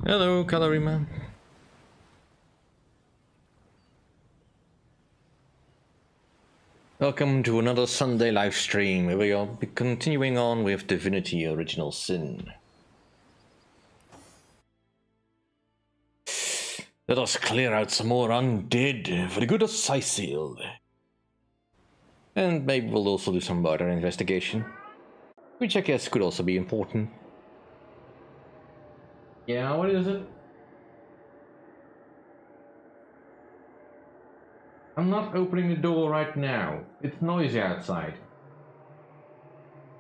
Hello, Calorima. Welcome to another Sunday live stream where we will be continuing on with Divinity Original Sin. Let us clear out some more undead for the good of Cyseal. And maybe we'll also do some murder investigation, which I guess could also be important. Yeah, what is it? I'm not opening the door right now. It's noisy outside.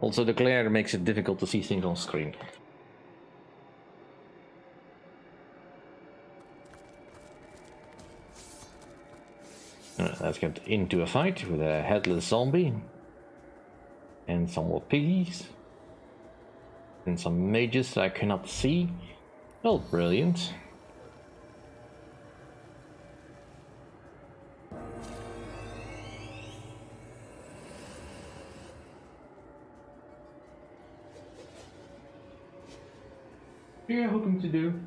Also, the glare makes it difficult to see things on screen. Let's get into a fight with a headless zombie. And some more piggies. And some mages that I cannot see. Oh, brilliant. What are you hoping to do?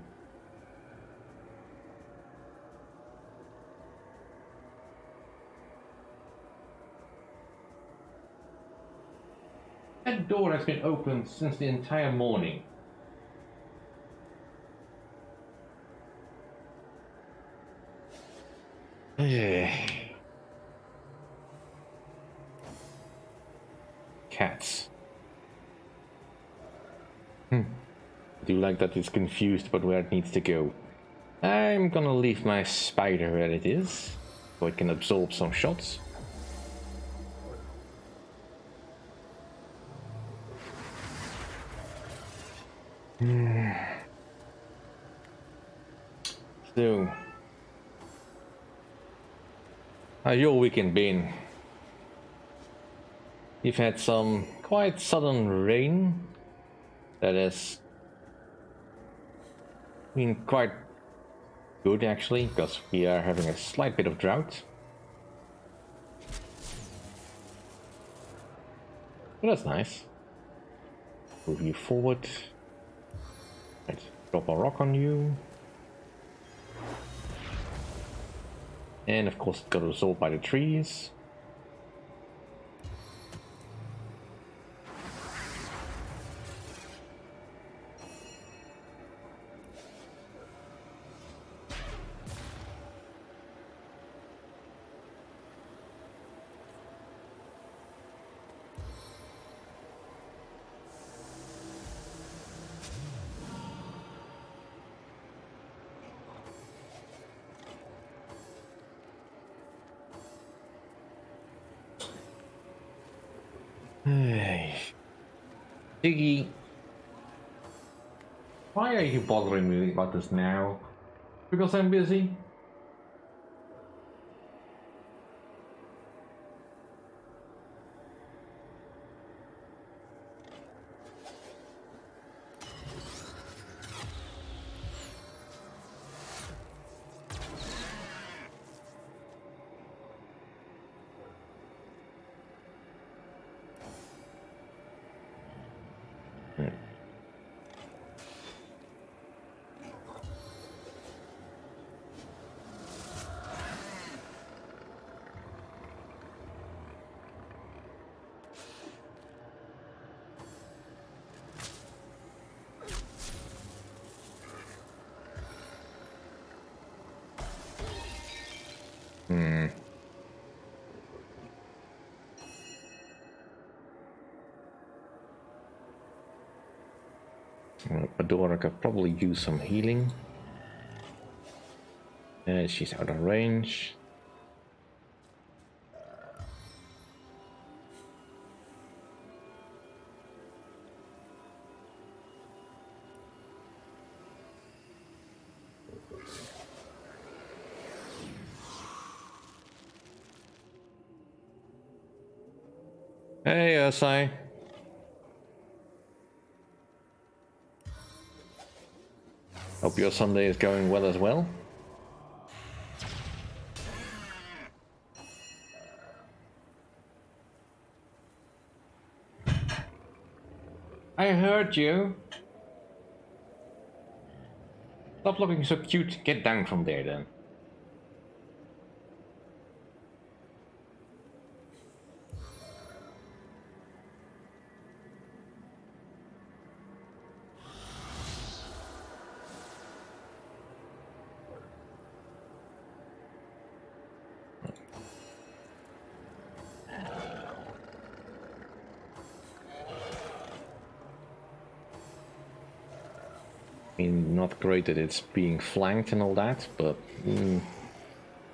That door has been open since the entire morning. Cats. I do like that it's confused about where it needs to go. I'm gonna leave my spider where it is, so it can absorb some shots. So, how's your weekend been? We've had some quite sudden rain that has been quite good actually, because we are having a slight bit of drought. But that's nice. Move you forward. Let's drop a rock on you. And of course it got absorbed by the trees. Diggy, why are you bothering me about this now? Because I'm busy? Adora could probably use some healing. She's out of range. Hey, Osai. Hope your Sunday is going well as well. I heard you. Stop looking so cute. Get down from there then. I mean, not great that it's being flanked and all that, but we'll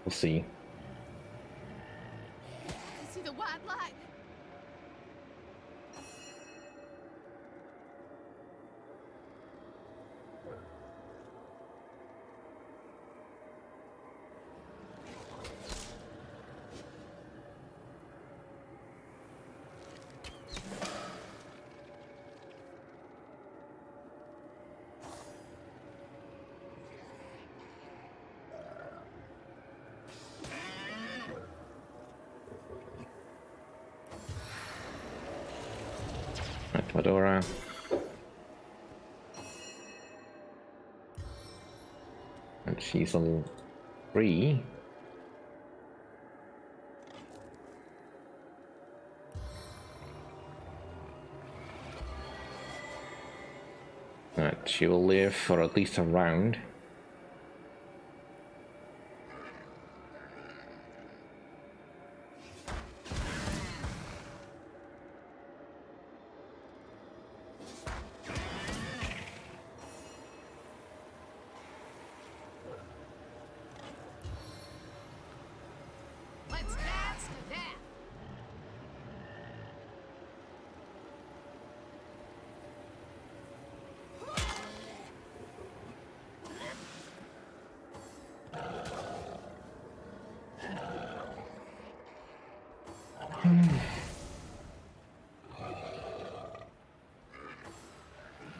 see. I see the white light. Right, Fedora. And she's level 3. Right, she will live for at least a round. Let's dance to death.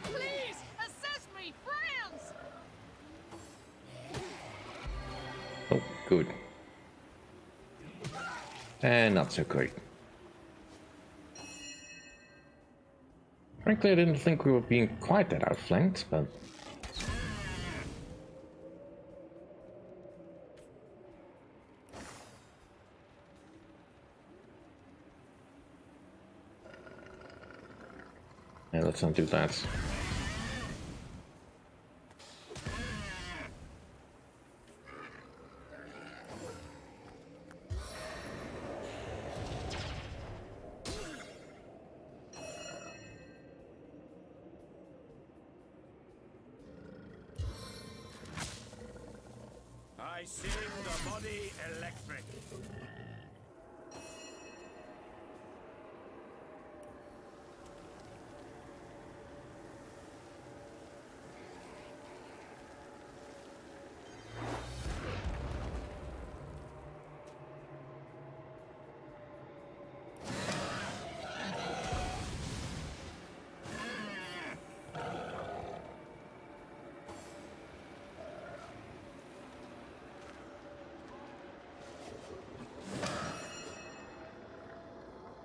Please assist me, friends. Oh, good. And not so great. Frankly, I didn't think we were being quite that outflanked, but... yeah, let's not do that. I sing the body electric.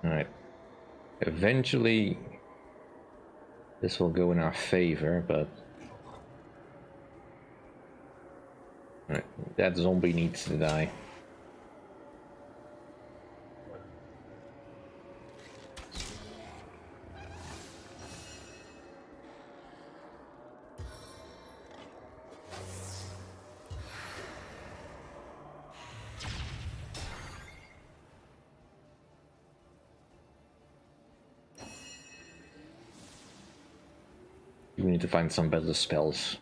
Alright. Eventually, this will go in our favor, but... alright, that zombie needs to die. We need to find some better spells.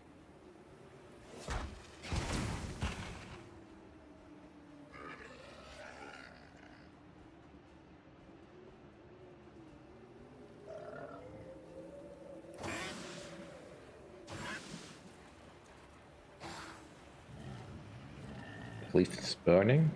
At least it's burning.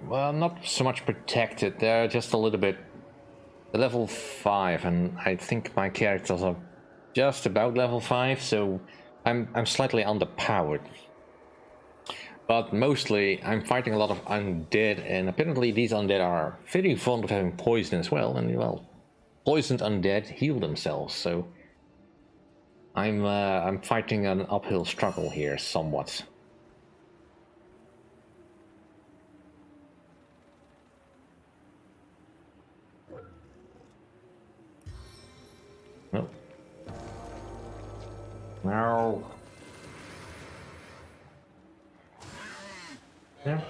Well, not so much protected. They're just a little bit level 5, and I think my characters are just about level 5, so I'm slightly underpowered. But mostly, I'm fighting a lot of undead, and apparently these undead are very fond of having poison as well, and well, poisoned undead heal themselves, so I'm fighting an uphill struggle here somewhat. No. No. Yeah.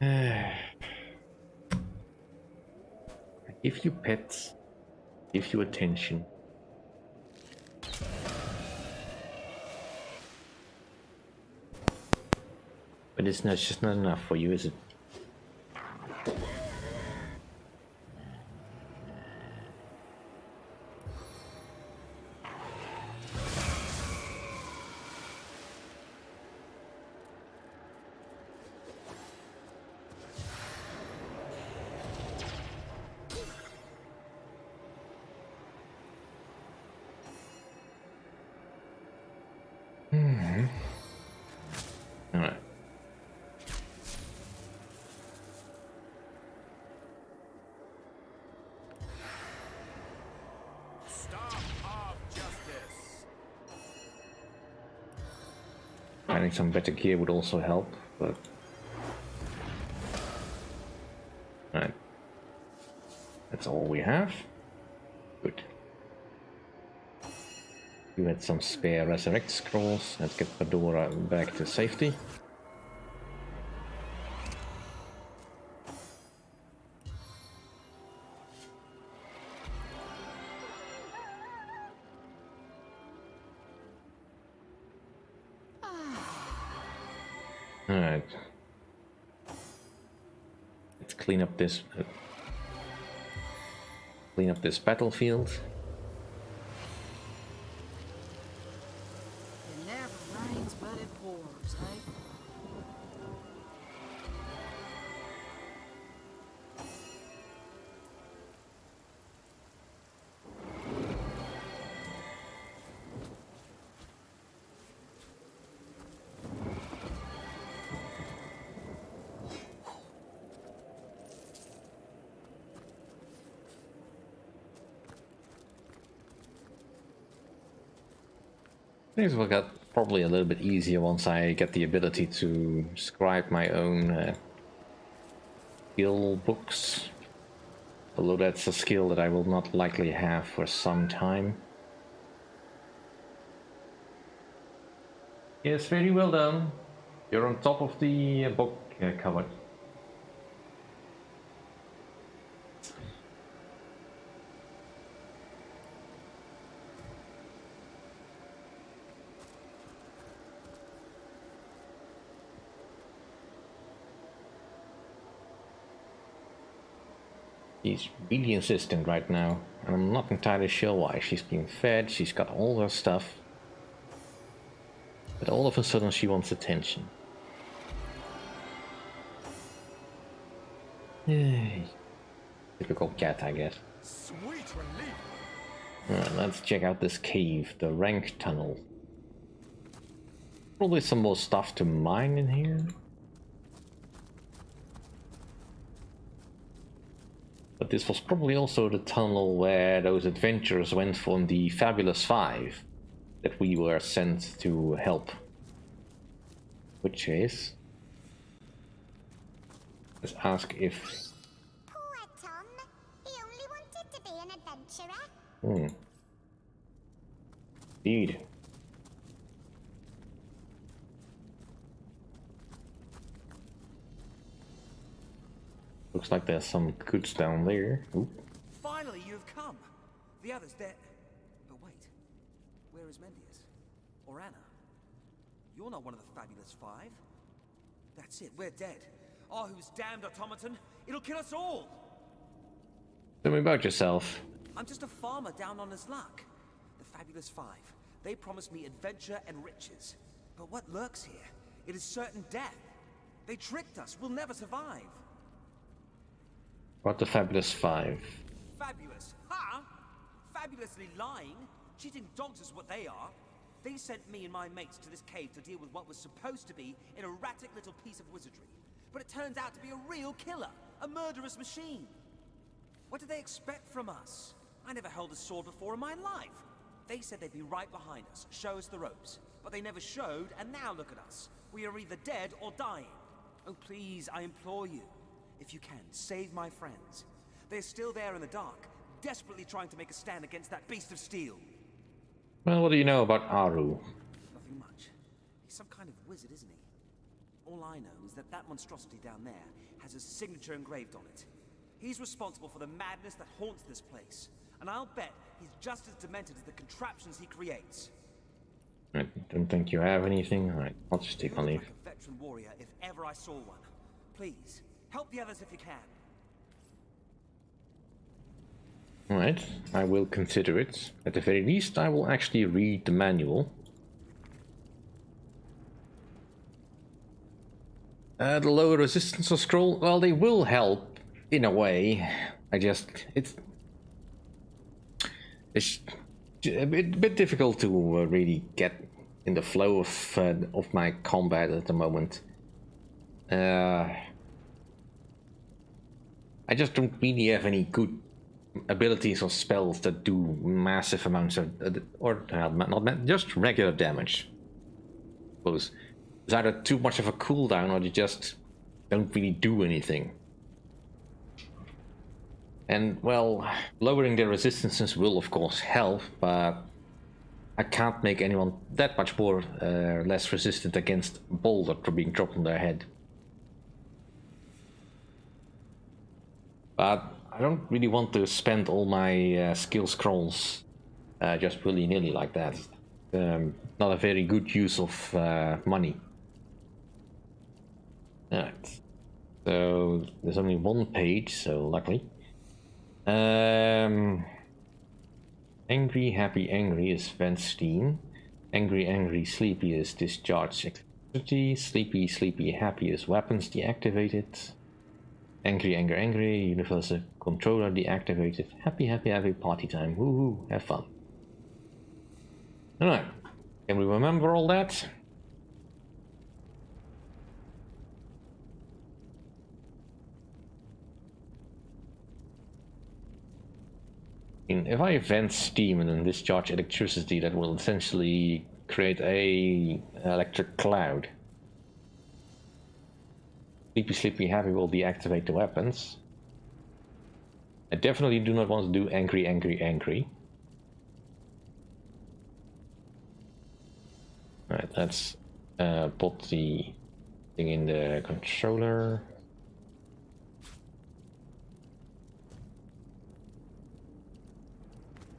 I give you pets, give you attention. But it's just not enough for you, is it? Alright. Finding some better gear would also help, but... Alright. That's all we have. Good. You had some spare resurrect scrolls. Let's get Fedora back to safety. Alright. Let's clean up this battlefield. It never rains, but it pours, eh? Things will get probably a little bit easier once I get the ability to scribe my own skill books. Although that's a skill that I will not likely have for some time. Yes, very well done. You're on top of the book cupboard. She's really insistent right now, and I'm not entirely sure why. She's being fed, she's got all her stuff, but all of a sudden she wants attention. Typical cat, I guess. Sweet relief. Alright, let's check out this cave, the rank tunnel. Probably some more stuff to mine in here. But this was probably also the tunnel where those adventurers went from the Fabulous Five that we were sent to help. Which is... let's ask if Indeed. Looks like there's some goods down there. Ooh. Finally, you've come. The others, they're... But wait. Where is Mendius? Or Anna? You're not one of the fabulous five. That's it, we're dead. Oh, who's damned automaton? It'll kill us all! Tell me about yourself. I'm just a farmer down on his luck. The fabulous five. They promised me adventure and riches. But what lurks here? It is certain death. They tricked us. We'll never survive. What the Fabulous Five? Fabulous, huh? Fabulously lying? Cheating dogs is what they are. They sent me and my mates to this cave to deal with what was supposed to be an erratic little piece of wizardry. But it turns out to be a real killer, a murderous machine. What did they expect from us? I never held a sword before in my life. They said they'd be right behind us, show us the ropes. But they never showed, and now look at us. We are either dead or dying. Oh please, I implore you. If you can, save my friends. They're still there in the dark, desperately trying to make a stand against that beast of steel. Well, what do you know about Aru? Nothing much. He's some kind of wizard, isn't he? All I know is that that monstrosity down there has his signature engraved on it. He's responsible for the madness that haunts this place. And I'll bet he's just as demented as the contraptions he creates. I don't think you have anything. Alright, I'll just take my leave. Like a veteran warrior if ever I saw one. Please, help the others if you can. Alright, I will consider it. At the very least, I will actually read the manual. The lower resistance of scroll, well, they will help in a way. It's a bit difficult to really get in the flow of my combat at the moment. I just don't really have any good abilities or spells that do massive amounts of, not just regular damage. I suppose it's either too much of a cooldown or you just don't really do anything. And well, lowering their resistances will of course help, but I can't make anyone that much more less resistant against a boulder for being dropped on their head. But I don't really want to spend all my skill scrolls just willy-nilly like that. Not a very good use of money. Alright, so there's only one page, so luckily. Angry, happy, angry is Van Steen. Angry, angry, sleepy is discharge electricity. Sleepy, sleepy, happy is weapons deactivated. Angry, angry, angry, universal controller deactivated. Happy, happy, happy, party time. Woohoo, have fun. Alright, can we remember all that? If I vent steam and then discharge electricity, that will essentially create a electric cloud. Sleepy, sleepy, happy will deactivate the weapons. I definitely do not want to do angry, angry, angry. Alright, let's put the thing in the controller.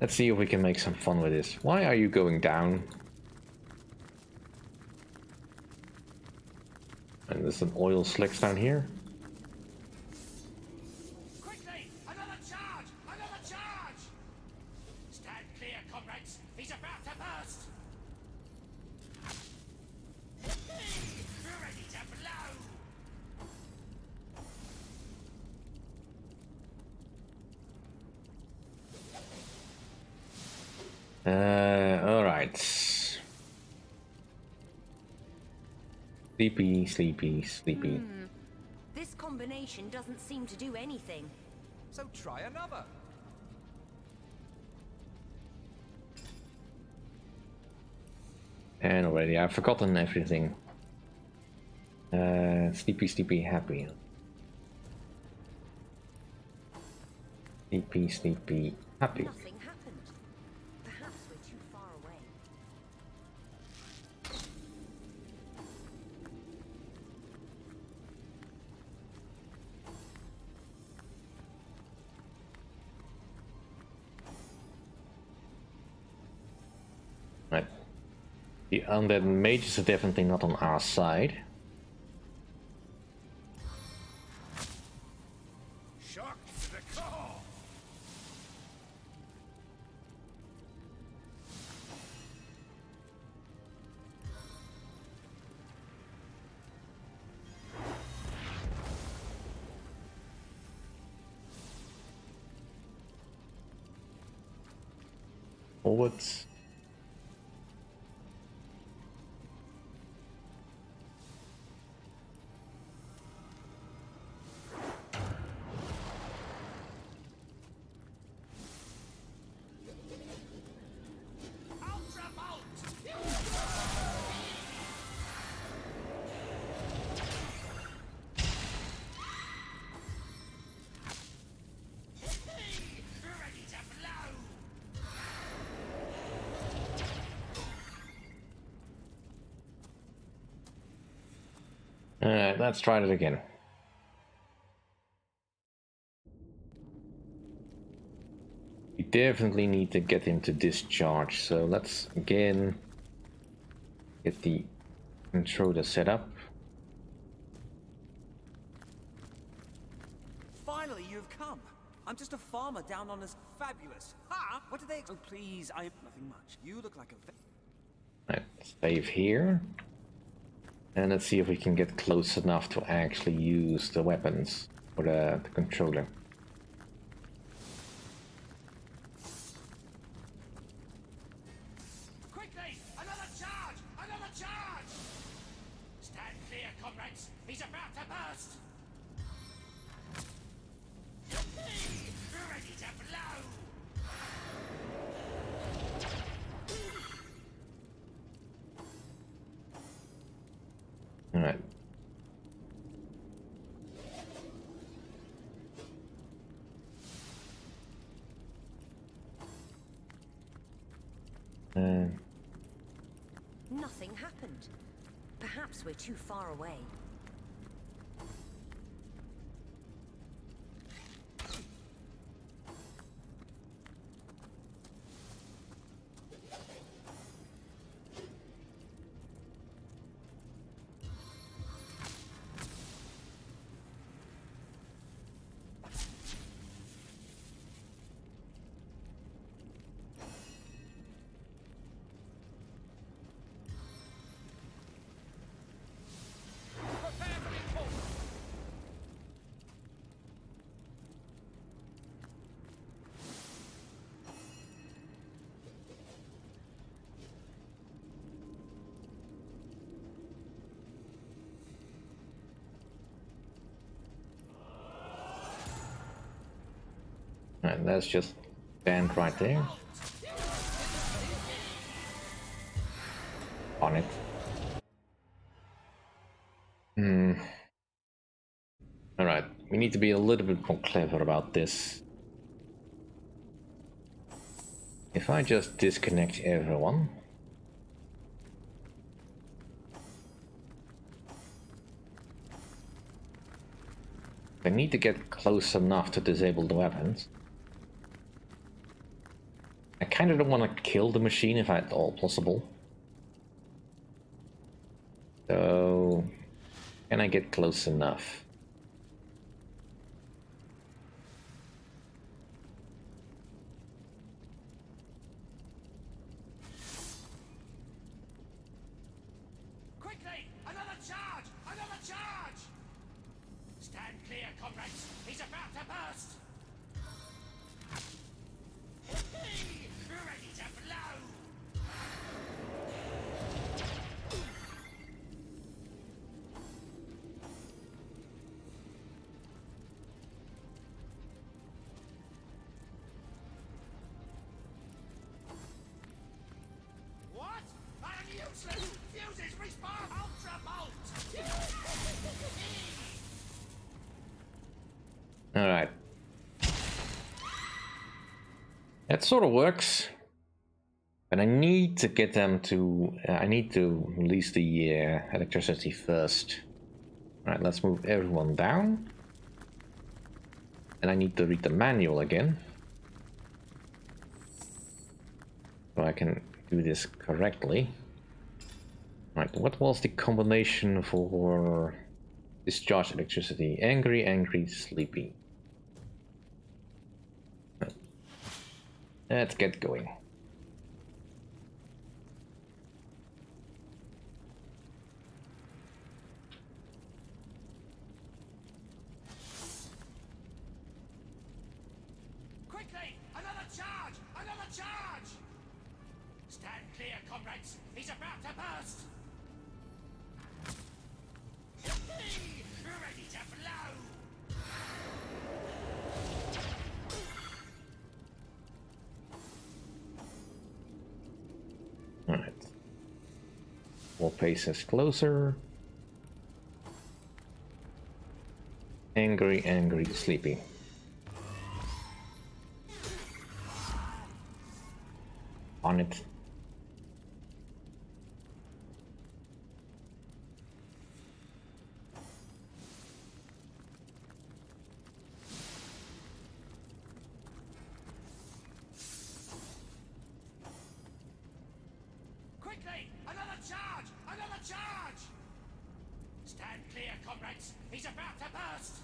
Let's see if we can make some fun with this. Why are you going down? And there's some oil slicks down here. Quickly! Another charge! Another charge! Stand clear, comrades! He's about to burst! Ready to blow! Alright. Sleepy, sleepy, sleepy. This combination doesn't seem to do anything. So try another. And already I've forgotten everything. Sleepy, sleepy, happy. Sleepy, sleepy, happy. Nothing happened. The undead mages are definitely not on our side. Shocked to the core. Forwards. Ultra bolt. Ready to blow. Alright, let's try it again. We definitely need to get him to discharge, so let's again get the controller set up. Finally, you've come. I'm just a farmer down on this fabulous. Ha! What do they? Oh, please, I nothing much. You look like a. Right, save here. And let's see if we can get close enough to actually use the weapons for the controller. Quickly! Another charge! Another charge! Stand clear, comrades! He's about to burst! Ready to blow! Alright. Nothing happened. Perhaps we're too far away. Alright, let's just stand right there. On it. Alright, we need to be a little bit more clever about this. If I just disconnect everyone. I need to get close enough to disable the weapons. I kind of don't want to kill the machine if at all possible. So, can I get close enough? Quickly! Another charge! Another charge! Stand clear, comrades! He's about to burst! Ready to blow! What? I'm useless! Fuses respawn! Ultra bolt! Alright. That sort of works. But I need to get them to... I need to release the electricity first. Alright, let's move everyone down. And I need to read the manual again. So I can do this correctly. Right, what was the combination for discharge electricity? Angry, angry, sleepy. Let's get going. Quickly! Another charge! Another charge! Stand clear, comrades! He's about to burst! Ready to blow! Alright. We'll pace us closer. Angry, angry, sleepy. On it. Quickly! Another charge! Another charge! Stand clear, comrades! He's about to burst!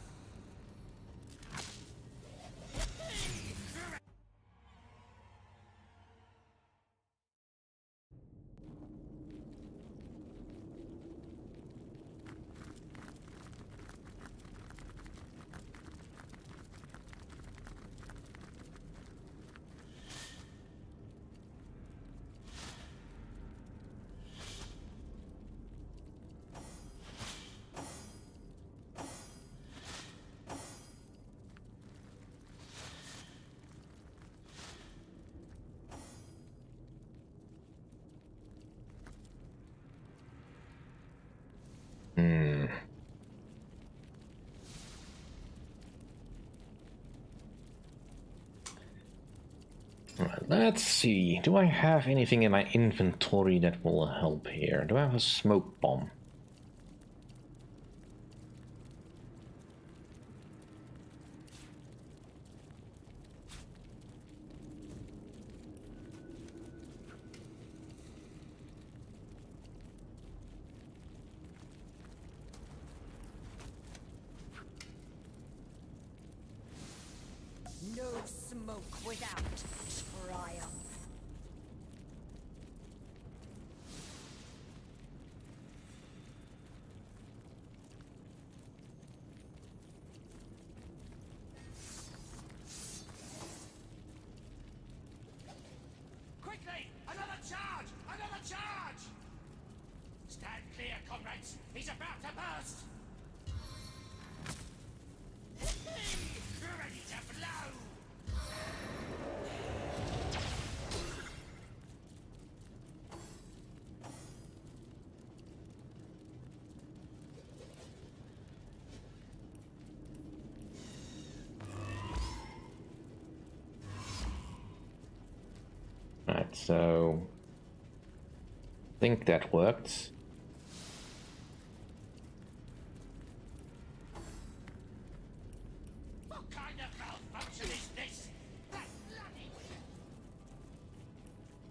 Alright, let's see. Do I have anything in my inventory that will help here? Do I have a smoke bomb? No smoke without triumph. Quickly! Another charge! Another charge! Stand clear, comrades! He's about to burst! Ready to blow! Right, so I think that worked. What kind of malfunction is this? That bloody...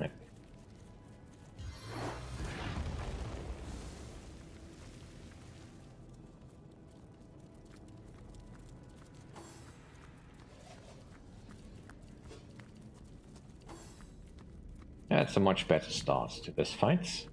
Right. That's a much better start to this fight.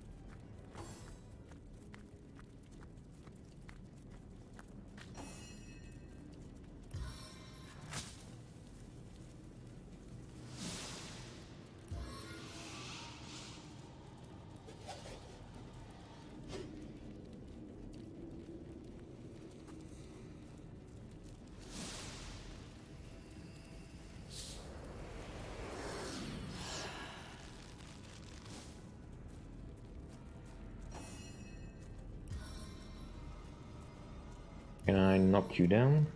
Can I knock you down?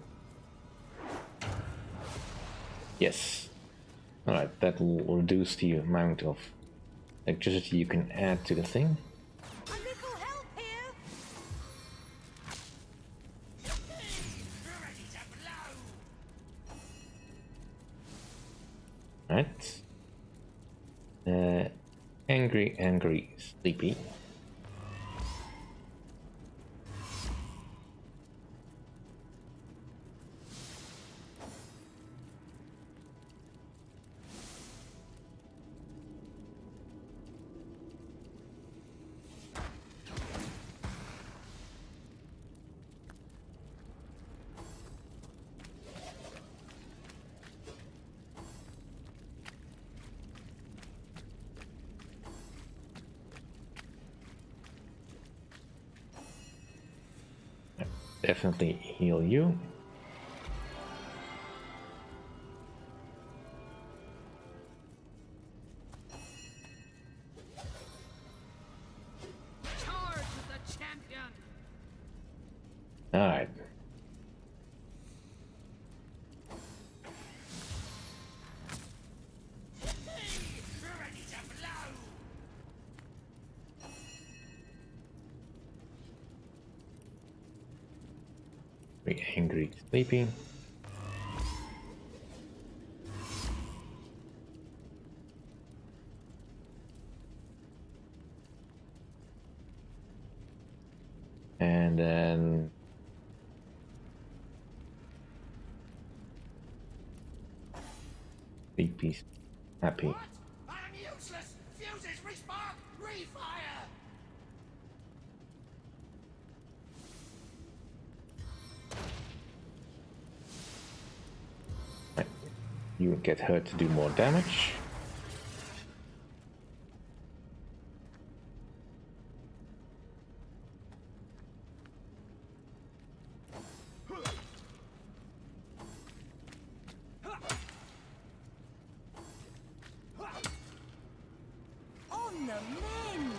Yes. Alright, that will reduce the amount of electricity you can add to the thing. A little help here. Ready to blow! Right. Angry, angry, sleepy. definitely heal you. Charge with the champion! Alright. Ready to blow! Be angry, sleepy. And then sleepy, happy. What? I am useless! Fuses, respark, refire! Right. You get her to do more damage. On the mend!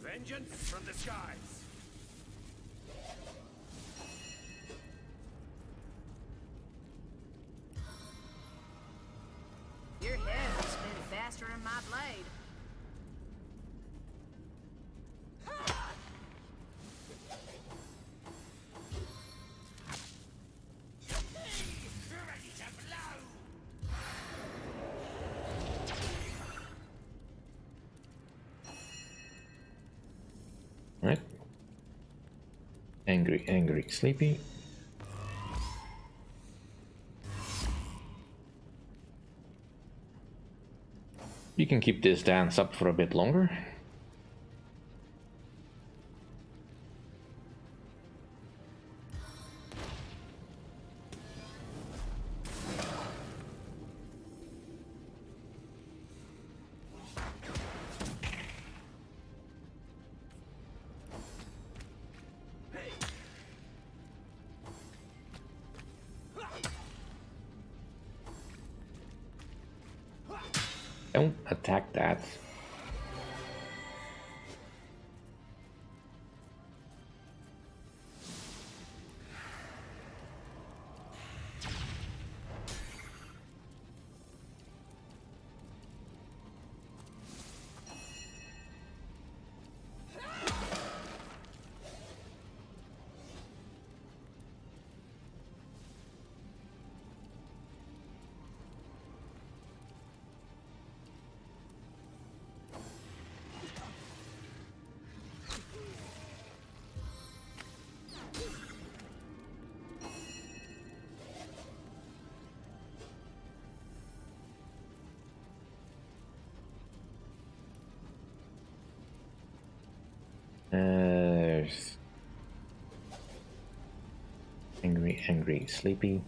Vengeance from the skies! Your head will spin faster than my blade. Ready to blow! Right. Angry, angry, sleepy. You can keep this dance up for a bit longer. Don't attack that. Angry, angry, sleepy.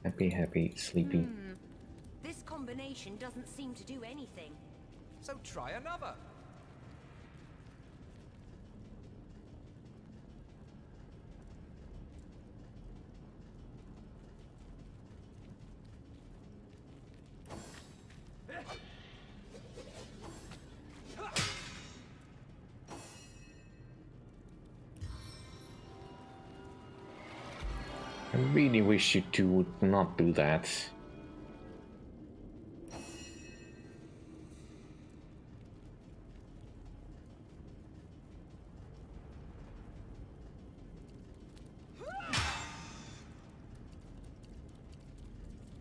Happy, happy, sleepy. This combination doesn't seem to do anything. So try another. I really wish you two would not do that.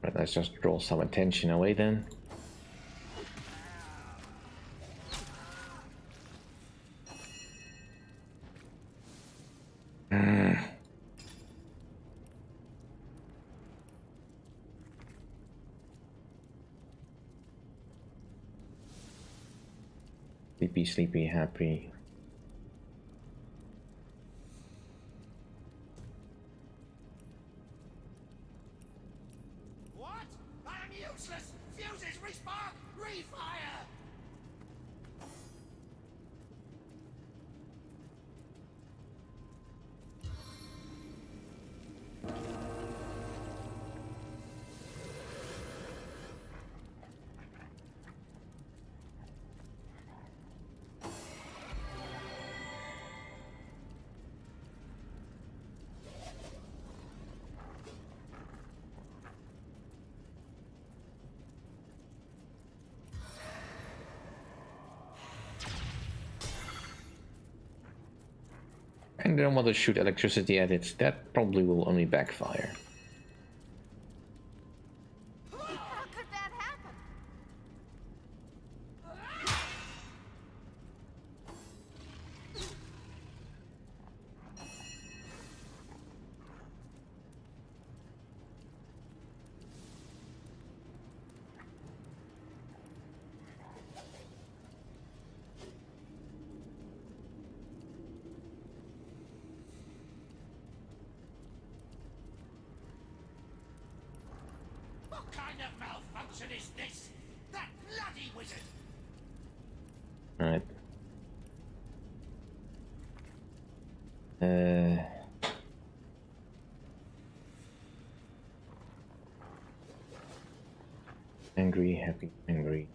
Right, let's just draw some attention away then. Sleepy, sleepy, happy. What? fuck! Refire! And I don't want to shoot electricity at it. That probably will only backfire. How could that happen? What kind of malfunction is this? That bloody wizard! Alright. Angry, happy, angry.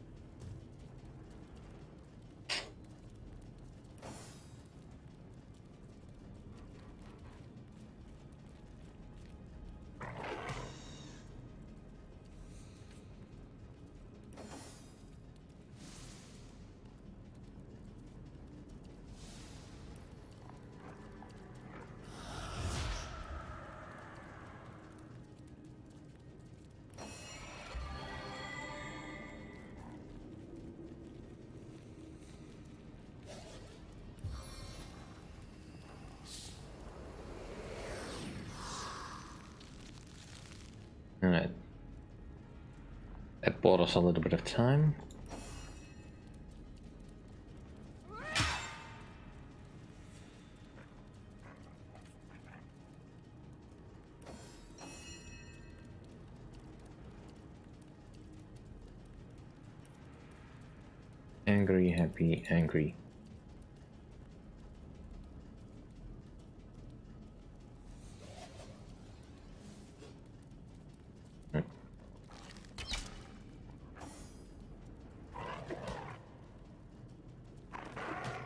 Alright. That bought us a little bit of time. Angry, happy, angry.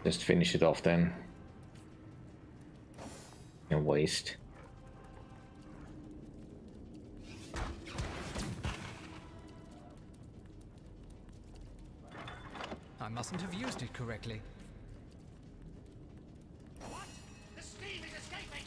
Just finish it off then. And waste. I mustn't have used it correctly. What? The steam is escaping!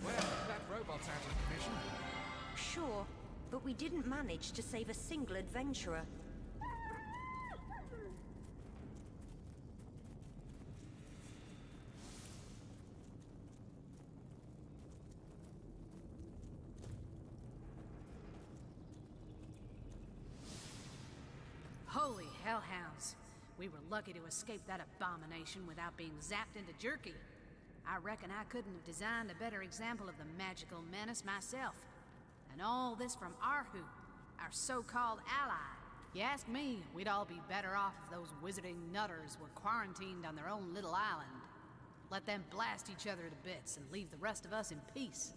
Well, that robot's out of commission. Sure, but we didn't manage to save a single adventurer. Holy hellhounds. We were lucky to escape that abomination without being zapped into jerky. I reckon I couldn't have designed a better example of the magical menace myself. And all this from Arhu, our so-called ally. You ask me, we'd all be better off if those wizarding nutters were quarantined on their own little island. Let them blast each other to bits and leave the rest of us in peace.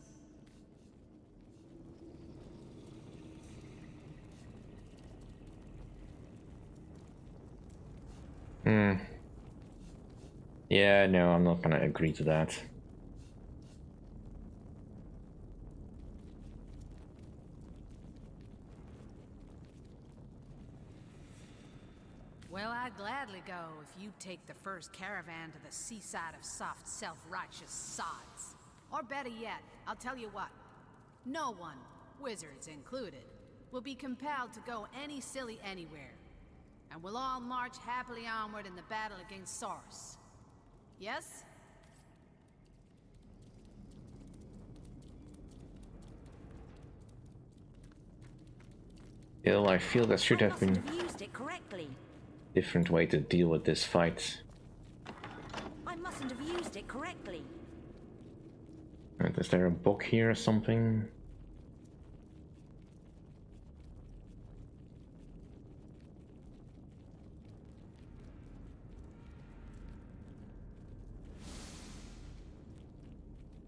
Yeah, no, I'm not gonna agree to that. Well, I'd gladly go if you'd take the first caravan to the seaside of soft, self-righteous sods. Or better yet, I'll tell you what. No one, wizards included, will be compelled to go any silly anywhere. And we'll all march happily onward in the battle against Soros. Yes? Still, I feel there should have been used it correctly. different way to deal with this fight. I mustn't have used it correctly. And is there a book here or something?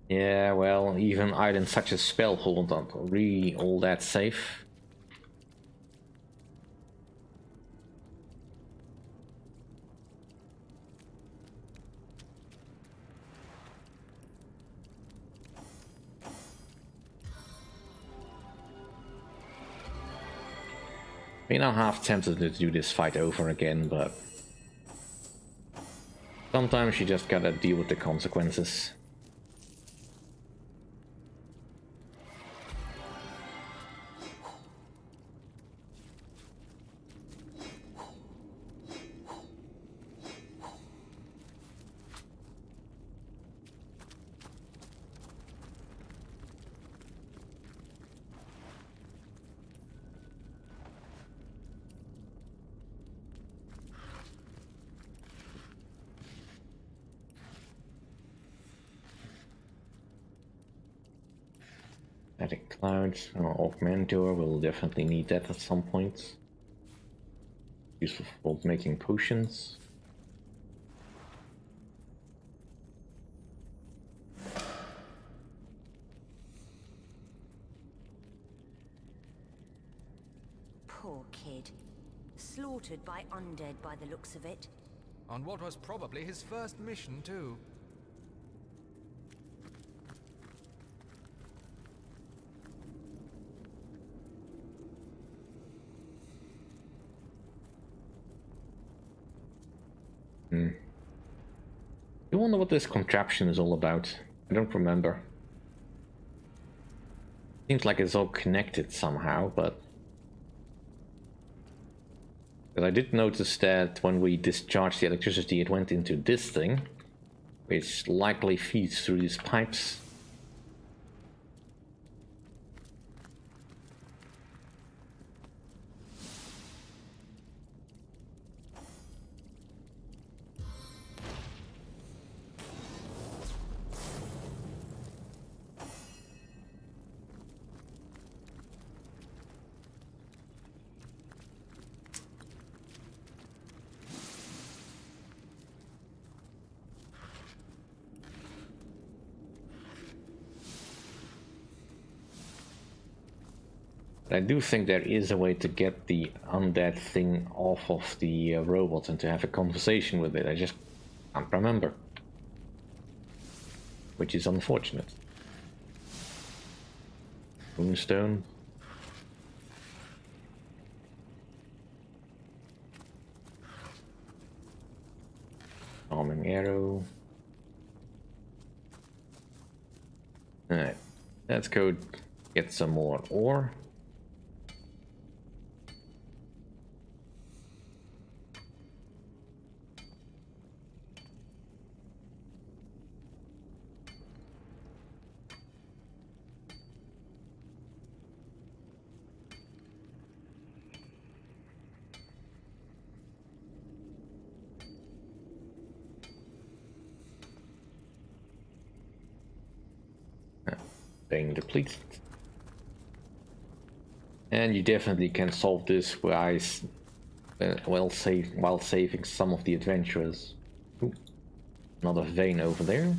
Yeah, well, even items such as Spellhold aren't really all that safe. I mean, I'm half tempted to do this fight over again, but sometimes you just gotta deal with the consequences. Static Clouds, Augmentor, we'll definitely need that at some point. Useful for making potions. Poor kid. Slaughtered by undead by the looks of it. On what was probably his first mission, too. I wonder what this contraption is all about. I don't remember. Seems like it's all connected somehow, but... Because I did notice that when we discharged the electricity, it went into this thing, which likely feeds through these pipes. I do think there is a way to get the undead thing off of the robot and to have a conversation with it. I just can't remember. Which is unfortunate. Moonstone. Arming arrow. Alright, let's go get some more ore. Being depleted. And you definitely can solve this while saving some of the adventurers. Ooh, another vein over there.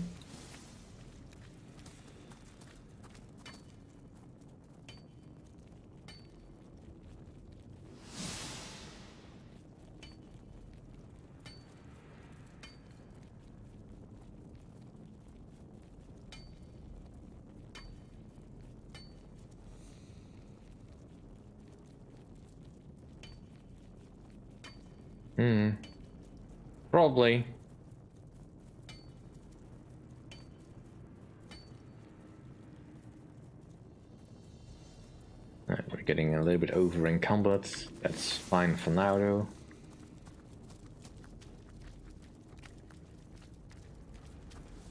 Probably. We're getting a little bit over encumbered. That's fine for now though.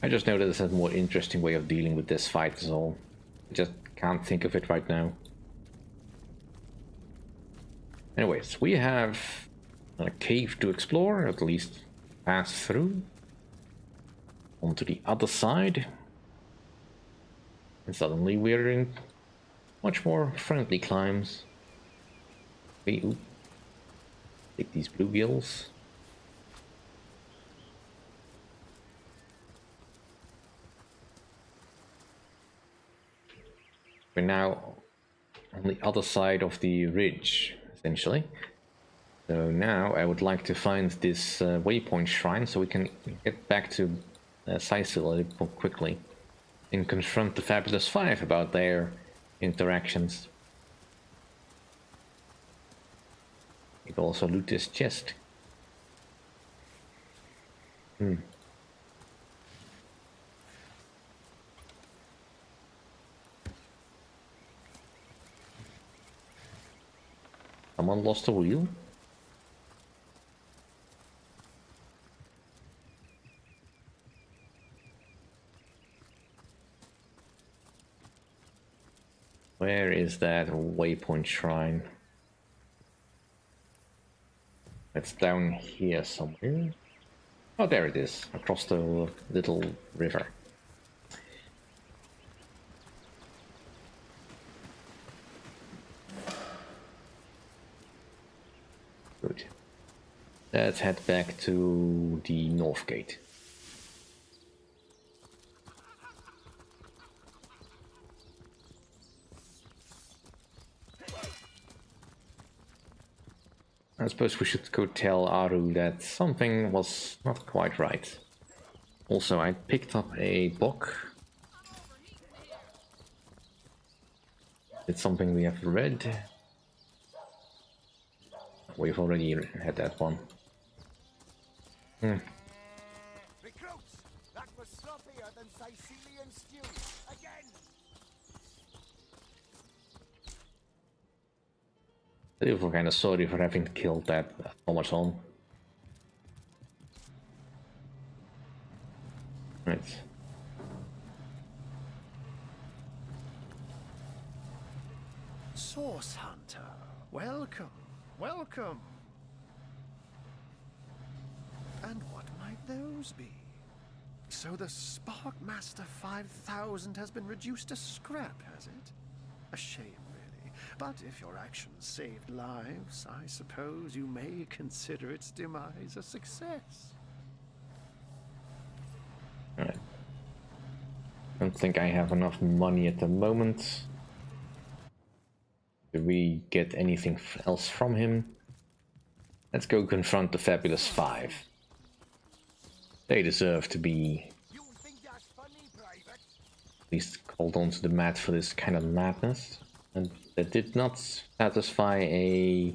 I just know that there's a more interesting way of dealing with this fight is all. I just can't think of it right now. Anyways, we have a cave to explore, at least pass through. Onto the other side. And suddenly we're in much more friendly climbs. Okay, ooh. Take these bluegills. We're now on the other side of the ridge, essentially. So now I would like to find this waypoint shrine so we can get back to Cyseal a little more quickly and confront the Fabulous Five about their interactions. You can also loot this chest. Someone lost a wheel? Where is that waypoint shrine? It's down here somewhere. Oh, there it is, across the little river. Good. Let's head back to the north gate. I suppose we should go tell Aru that something was not quite right. Also, I picked up a book. It's something we have read. We've already had that one. Recruits! That was sloppier than Cysealian stew. Again! I feel kind of sorry for having killed that automaton. Right. Source Hunter, welcome, welcome. And what might those be? So the Sparkmaster 5000 has been reduced to scrap, has it? A shame, really. But if your actions saved lives, I suppose you may consider its demise a success. Alright. Don't think I have enough money at the moment. Did we get anything else from him? Let's go confront the Fabulous Five. They deserve to be at least called onto the mat for this kind of madness. And that did not satisfy a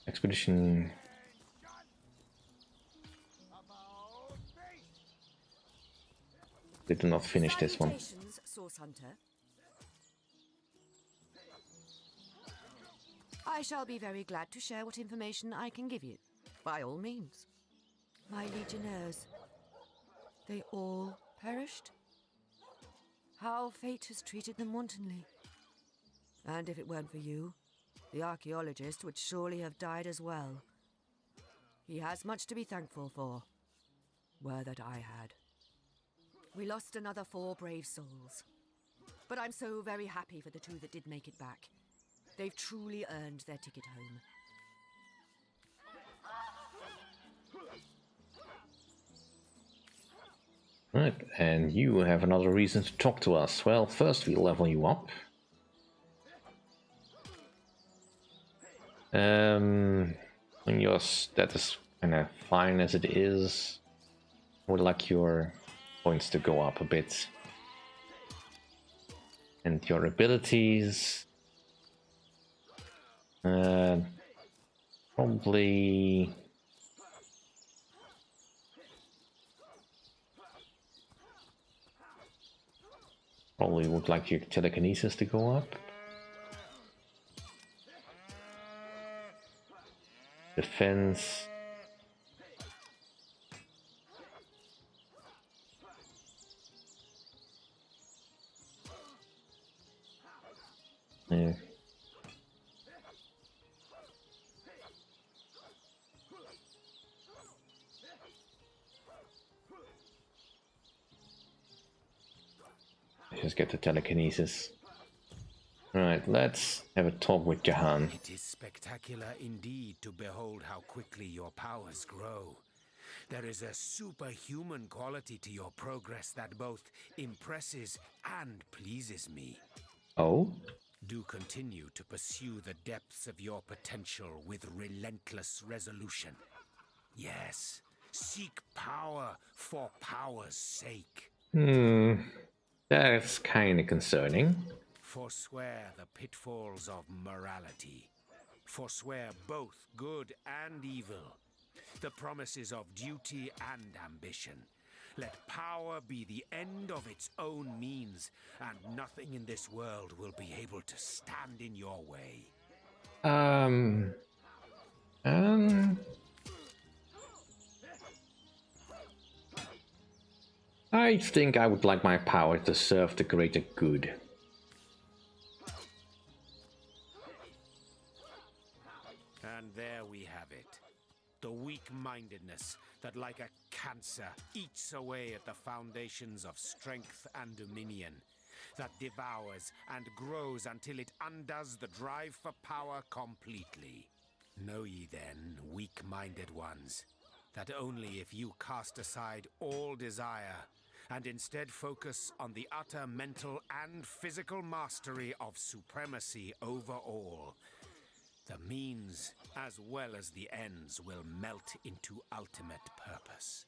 expedition. They did not finish this one. Salutations, Source Hunter. I shall be very glad to share what information I can give you. By all means. My legionnaires. They all perished? How fate has treated them wantonly. And if it weren't for you, the archaeologist would surely have died as well. He has much to be thankful for. Were that I had. We lost another 4 brave souls. But I'm so very happy for the 2 that did make it back. They've truly earned their ticket home. Right, and you have another reason to talk to us. Well, first we level you up. When your status kind of fine as it is, I would like your points to go up a bit. And your abilities. Probably... Probably would like your telekinesis to go up. Defense. Yeah. Just get the telekinesis. Alright, let's have a talk with Jahan. It is spectacular indeed to behold how quickly your powers grow. There is a superhuman quality to your progress that both impresses and pleases me. Oh? Do continue to pursue the depths of your potential with relentless resolution. Yes, seek power for power's sake. That's kinda concerning. Forswear the pitfalls of morality. Forswear both good and evil. The promises of duty and ambition. Let power be the end of its own means, and nothing in this world will be able to stand in your way. I think I would like my power to serve the greater good. And there we have it. The weak-mindedness that, like a cancer, eats away at the foundations of strength and dominion. That devours and grows until it undoes the drive for power completely. Know ye then, weak-minded ones, that only if you cast aside all desire and instead focus on the utter mental and physical mastery of supremacy over all, the means as well as the ends will melt into ultimate purpose.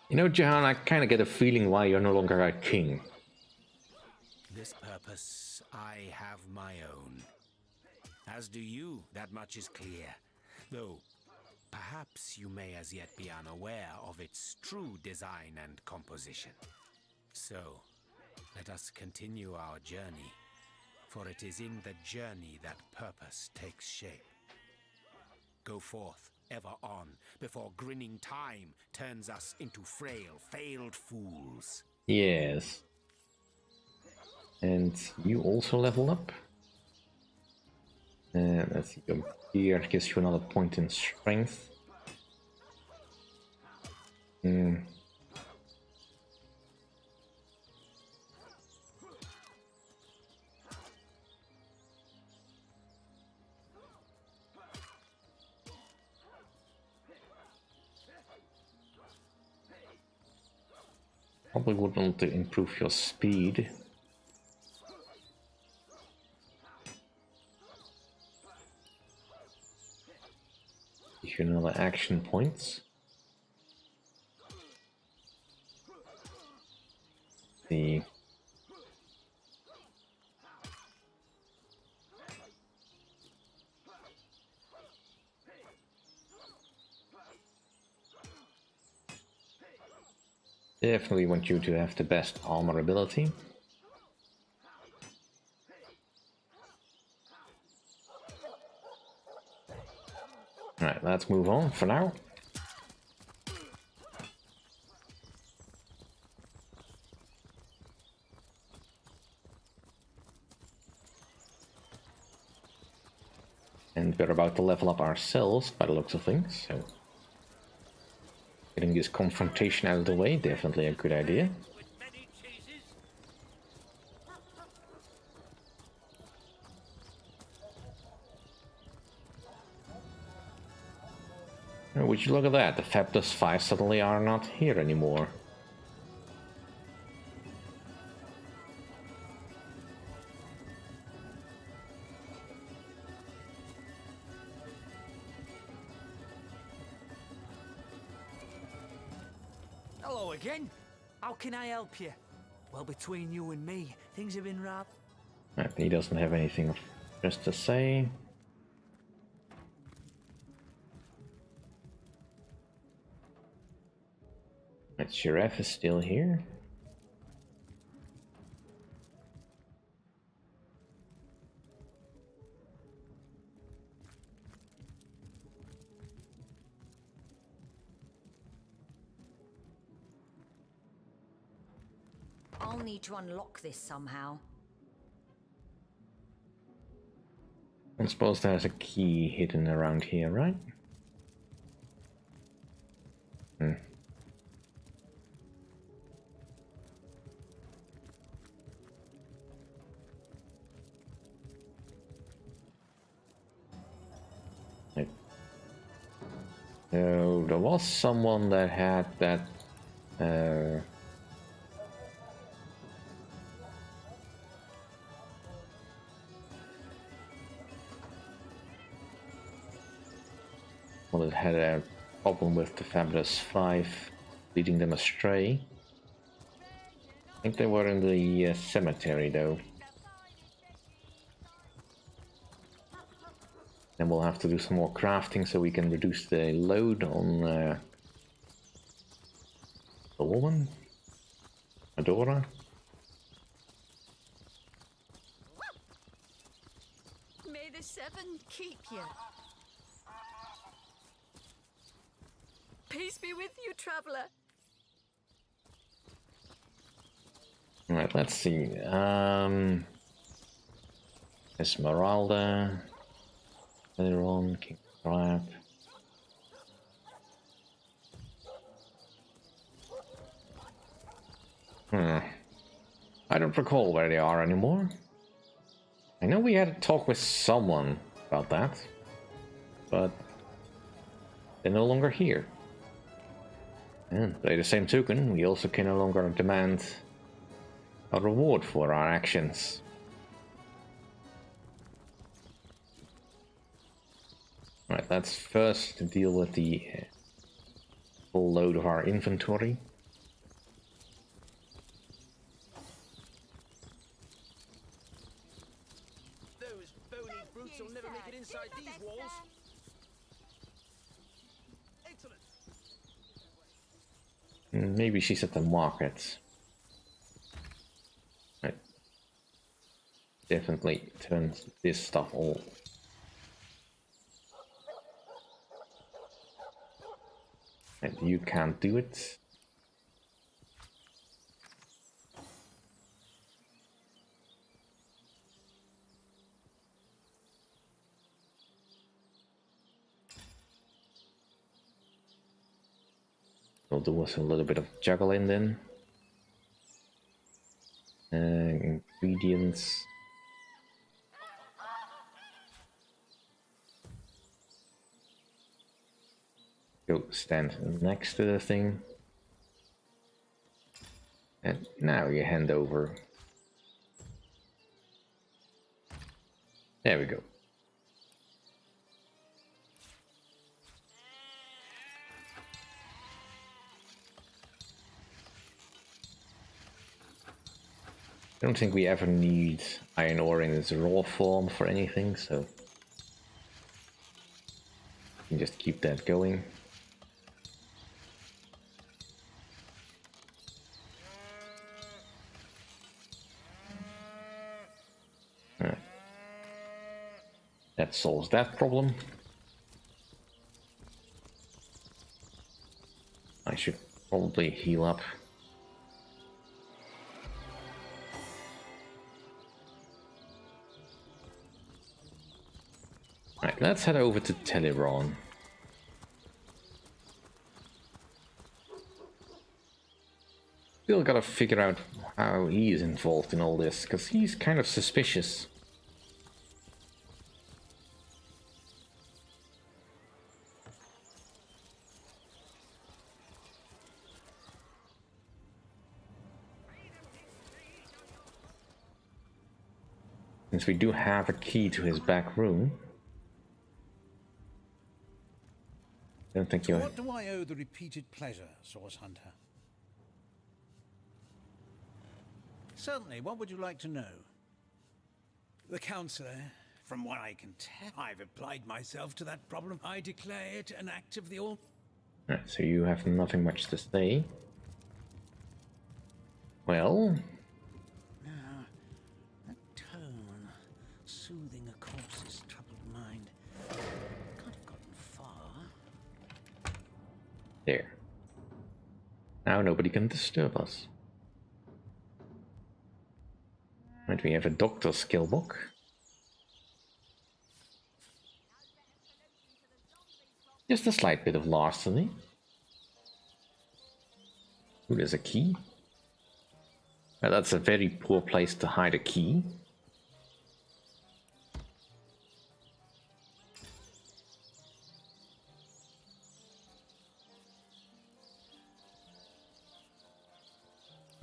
You know, Jahan, I kinda get a feeling why you're no longer a king. This purpose I have my own. As do you, that much is clear. Though, perhaps you may as yet be unaware of its true design and composition. So, let us continue our journey, for it is in the journey that purpose takes shape. Go forth, ever on, before grinning time turns us into frail, failed fools. Yes. And you also level up. Let's see, your gear gives you another point in strength. Probably would want to improve your speed. Give you another action points. The definitely want you to have the best armor ability. Alright, let's move on for now. And we're about to level up ourselves by the looks of things, so getting this confrontation out of the way, definitely a good idea. Would you look at that, the Fabulous 5 suddenly are not here anymore. Hello again. How can I help you? Well, between you and me, things have been rather... Right, he doesn't have anything just to say. Right, Sheriff is still here. I'll need to unlock this somehow. I suppose there's a key hidden around here, right? Hmm. So there was someone that had that well, it had a problem with the Fabulous Five, leading them astray. I think they were in the cemetery though. Then we'll have to do some more crafting so we can reduce the load on the woman, Adora. May the Seven keep you. Peace be with you, traveler. Alright, let's see. Esmeralda, Leron, King Crab. I don't recall where they are anymore. I know we had a talk with someone about that, but they're no longer here. And by the same token, we also can no longer demand a reward for our actions. Right, let's first deal with the full load of our inventory. Those bony brutes will never make it inside these walls. Excellent. Maybe she's at the market. Right. Definitely turns this stuff all. And you can't do it. We'll do us a little bit of juggling then. Ingredients. Go stand next to the thing. And now you hand over. There we go. I don't think we ever need iron ore in its raw form for anything, so you can just keep that going. Alright. That solves that problem. I should probably heal up. Right, let's head over to Teleron. Still gotta figure out how he is involved in all this, because he's kind of suspicious. Since we do have a key to his back room. I don't think you. What do I owe the repeated pleasure, Source Hunter? Certainly, what would you like to know? The Counselor, from what I can tell, I've applied myself to that problem. I declare it an act of the all. Right, so you have nothing much to say. Well, Now, that tone, soothing a corpse's troubled mind, can't have gotten far. there. Now nobody can disturb us. Right, we have a doctor's skill book. Just a slight bit of larceny. Ooh, there's a key. Well, that's a very poor place to hide a key.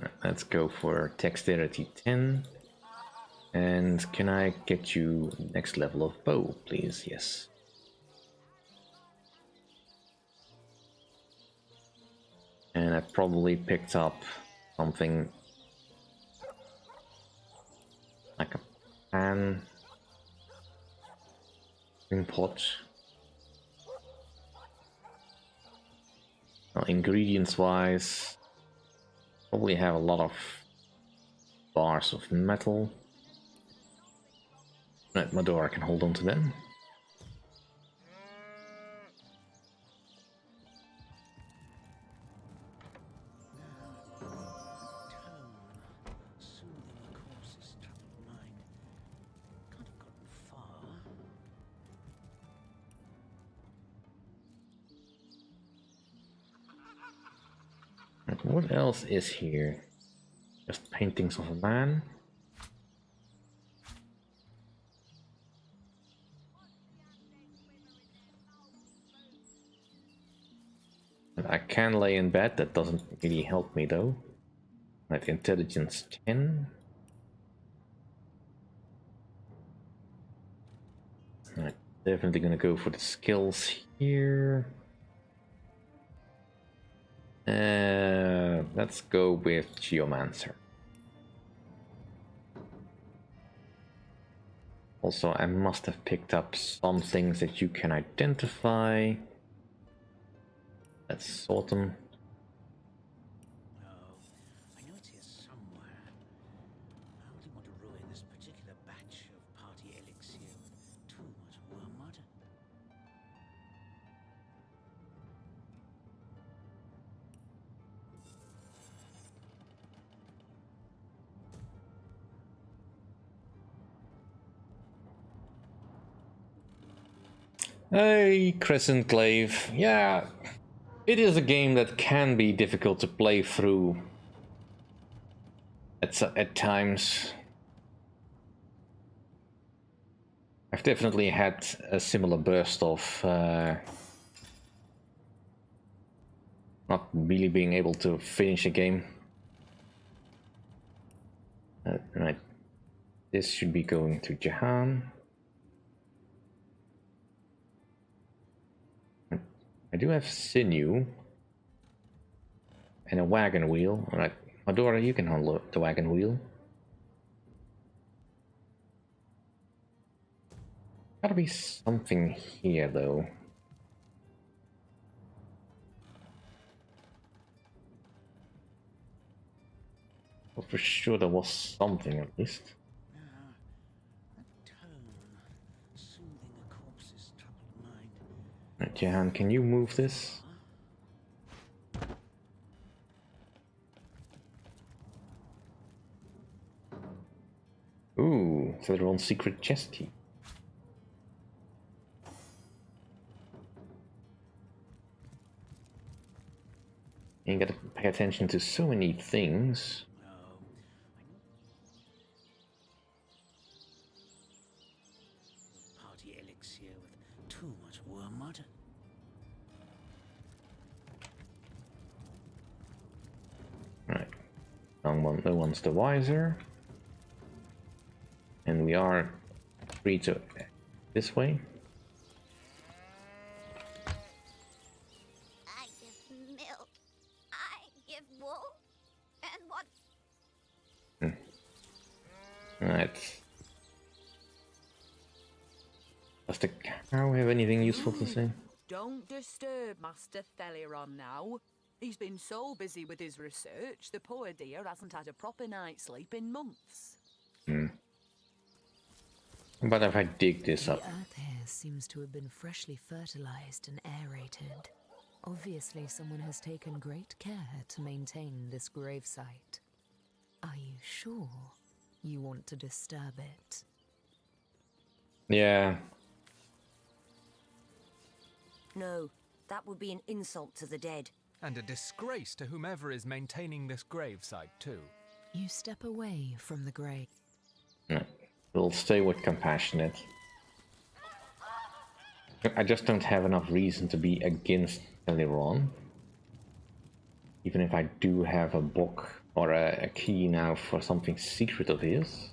Right, let's go for dexterity 10. And can I get you next level of bow, please? Yes. And I probably picked up something like a pan, pot. Well, ingredients wise, probably have a lot of bars of metal. Right, my door, I can hold on to them. What else is here? Just paintings of a man. I can lay in bed, that doesn't really help me though. Like intelligence 10. Right, definitely gonna go for the skills here. Let's go with Geomancer. Also, I must have picked up some things that you can identify. Let's sort them. I know it's here somewhere. I only want to ruin this particular batch of party elixir with too much wormwood. Hey, Crescent Glaive. Yeah, it is a game that can be difficult to play through at times. I've definitely had a similar burst of not really being able to finish a game. Right, this should be going to Jahan. I do have sinew and a wagon wheel. Alright, Madora, you can handle the wagon wheel. Gotta be something here though. Well, for sure there was something at least. Right, Jahan, can you move this? Ooh, so they're on secret chest key. You gotta pay attention to so many things. Party elixir with too much wormwood. Right, no one's the wiser. And we are free to this way. I give milk. I give wool. And what? Right. Does the cow have anything useful to say? Don't disturb Master Theliron now. He's been so busy with his research, the poor dear hasn't had a proper night's sleep in months. But if I dig this up... The earth here seems to have been freshly fertilized and aerated. Obviously, someone has taken great care to maintain this gravesite. Are you sure you want to disturb it? Yeah. No, that would be an insult to the dead. And a disgrace to whomever is maintaining this gravesite, too. You step away from the grave. No. We'll stay with compassionate. I just don't have enough reason to be against Eliron. Even if I do have a book or a key now for something secret of his.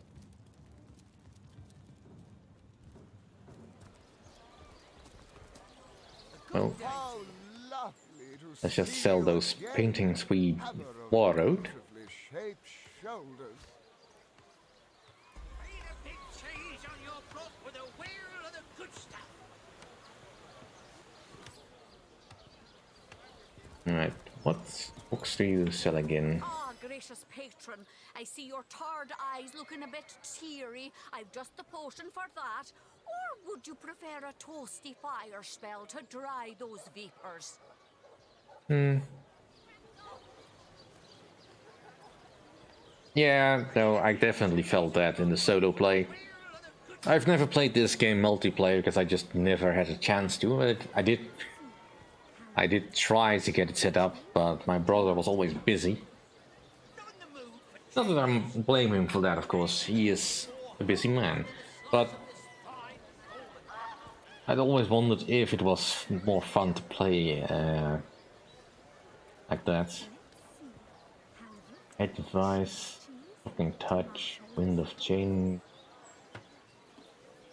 Well, let's just sell those paintings we borrowed. Alright, what books do you sell again? Ah, gracious patron, I see your tired eyes looking a bit teary. I've just the potion for that. Or would you prefer a toasty fire spell to dry those vapors? Yeah, no, I definitely felt that in the solo play. I've never played this game multiplayer because I just never had a chance to. But I did try to get it set up, but my brother was always busy. Not that I'm blaming him for that, of course. He is a busy man. But I'd always wondered if it was more fun to play like that. Head device, fucking touch, wind of chain.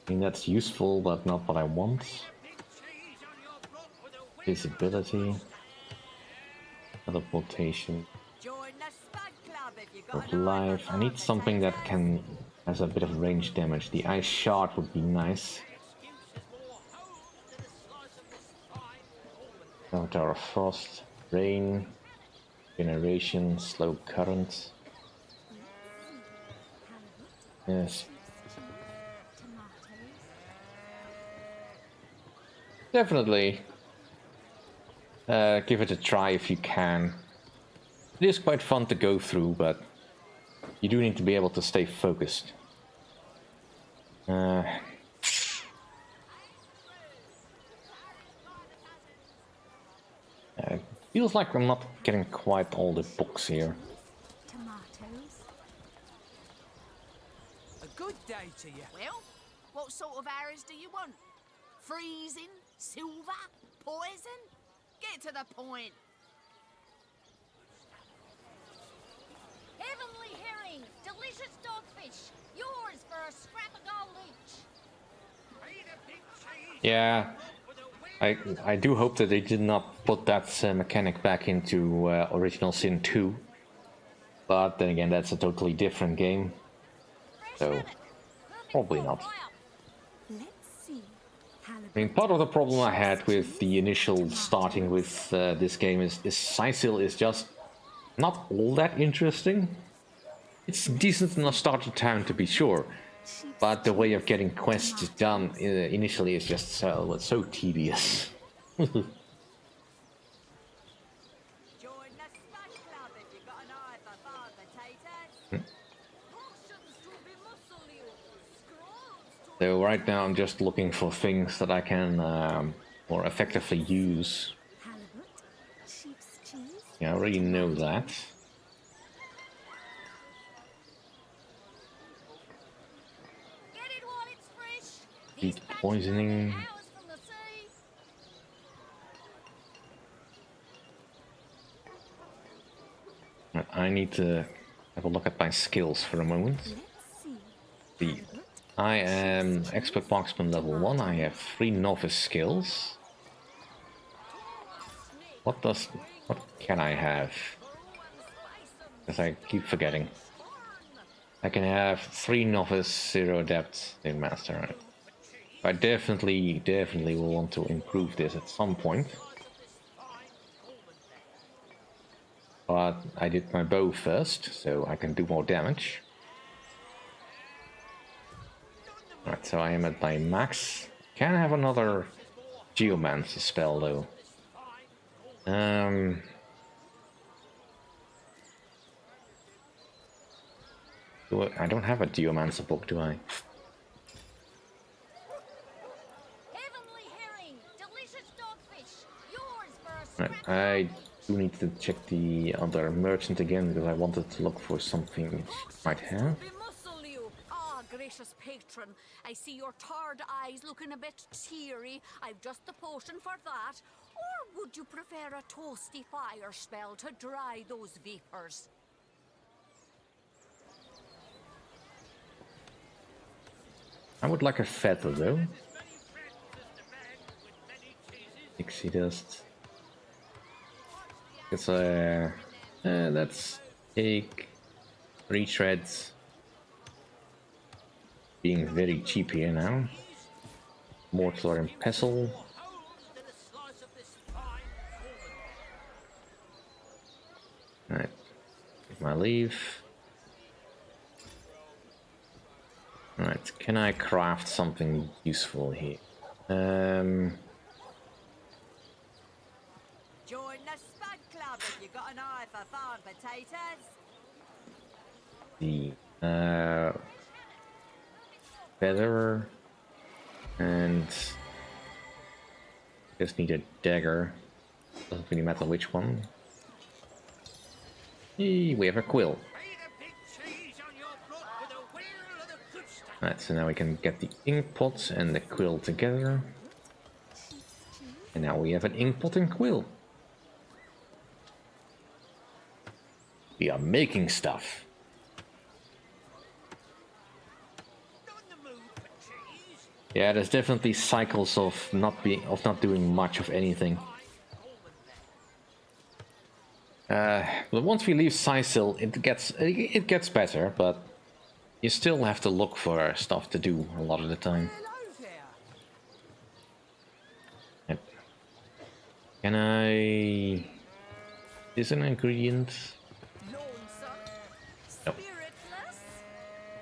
I mean, that's useful, but not what I want. Visibility, teleportation, of life. I need something that has a bit of range damage. The ice shard would be nice. Avatar of Frost, rain, generation, slow current. Yes. Definitely. Give it a try if you can. It is quite fun to go through, but you do need to be able to stay focused. Feels like I'm not getting quite all the books here. Tomatoes. A good day to you. Well, what sort of arrows do you want? Freezing? Silver? Poison? Get to the point. Heavenly herring, delicious dogfish, yours for a scrap of gold each. Yeah, I do hope that they did not put that mechanic back into Original Sin 2. But then again, that's a totally different game. So, probably not. I mean, part of the problem I had with the initial starting with this game is Cyseal is just not all that interesting. It's decent enough starter town to be sure, but the way of getting quests done initially is just so tedious. So right now I'm just looking for things that I can more effectively use. Yeah, I already know that. Heat poisoning. I need to have a look at my skills for a moment. I am expert marksman level 1. I have 3 novice skills. What can I have? Because I keep forgetting. I can have 3 novice, 0 adept, in master. Right? I definitely will want to improve this at some point. But I did my bow first, so I can do more damage. Right, so I am at my max. Can have another Geomancer spell though. I don't have a Geomancer book, do I? Heavenly herring, delicious dogfish, yours for a Right, scrap. I do need to check the other merchant again because I wanted to look for something which might have. Bemuscle you. Ah, gracious patron. I see your tarred eyes looking a bit teary. I've just the potion for that. Or would you prefer a toasty fire spell to dry those vapors? I would like a feather though. Pixie dust. It's a that's take 3 shreds. Being very cheap here now. Mortar and pestle. Alright, take my leave. Alright, can I craft something useful here? Join the Spud Club if you got an eye for farm potatoes. The feather and just need a dagger. Doesn't really matter which one. Hey, we have a quill. Right, so now we can get the ink pot and the quill together. And now we have an ink pot and quill. We are making stuff. Yeah, there's definitely cycles of not doing much of anything. But once we leave Cyseal, it gets better, but you still have to look for stuff to do a lot of the time. Yep. Can I... Is an ingredient? Nope. Spiritless?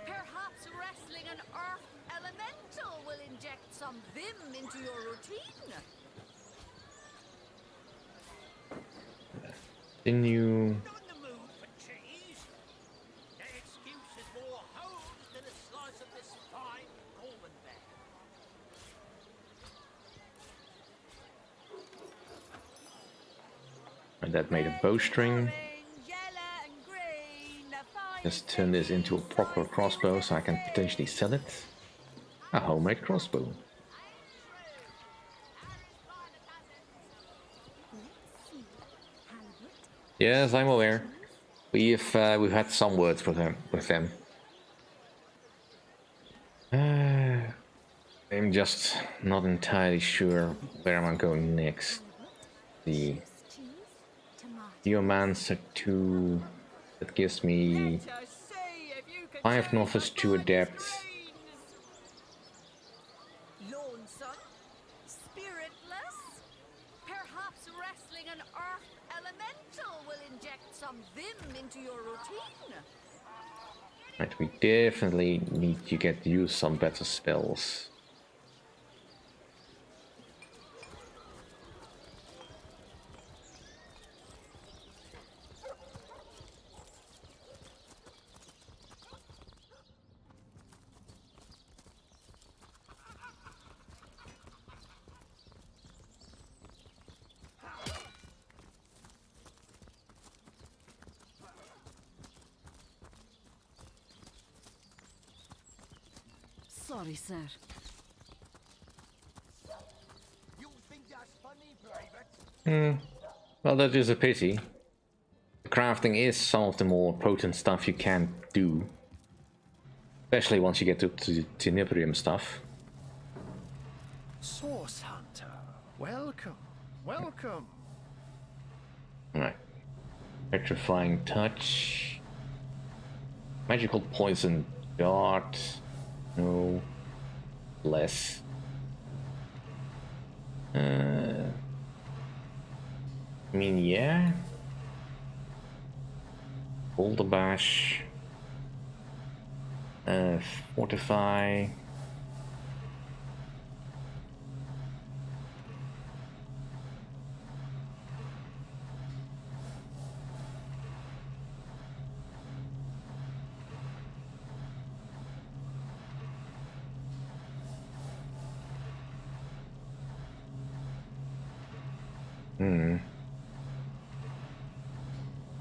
Perhaps wrestling an earth elemental will inject some vim into your routine? Continue. And that made a bowstring. Just turn this into a proper crossbow so I can potentially sell it. A homemade crossbow. Yes, I'm aware. We've had some words with them. I'm just not entirely sure where I'm going next. The Geomancer 2 that gives me 5 novice to adept. Lonesome? Spiritless? Perhaps wrestling an earth elemental will inject some vim into your routine? Right, we definitely need to get use some better spells. Sorry, sir. You think that's funny, Private? Well, that is a pity. Crafting is some of the more potent stuff you can do. Especially once you get to Tinibrium stuff. Source Hunter, welcome, welcome. Alright. Petrifying Touch. Magical Poison Dart. No. Less. I mean, yeah. Boulder Bash. Fortify.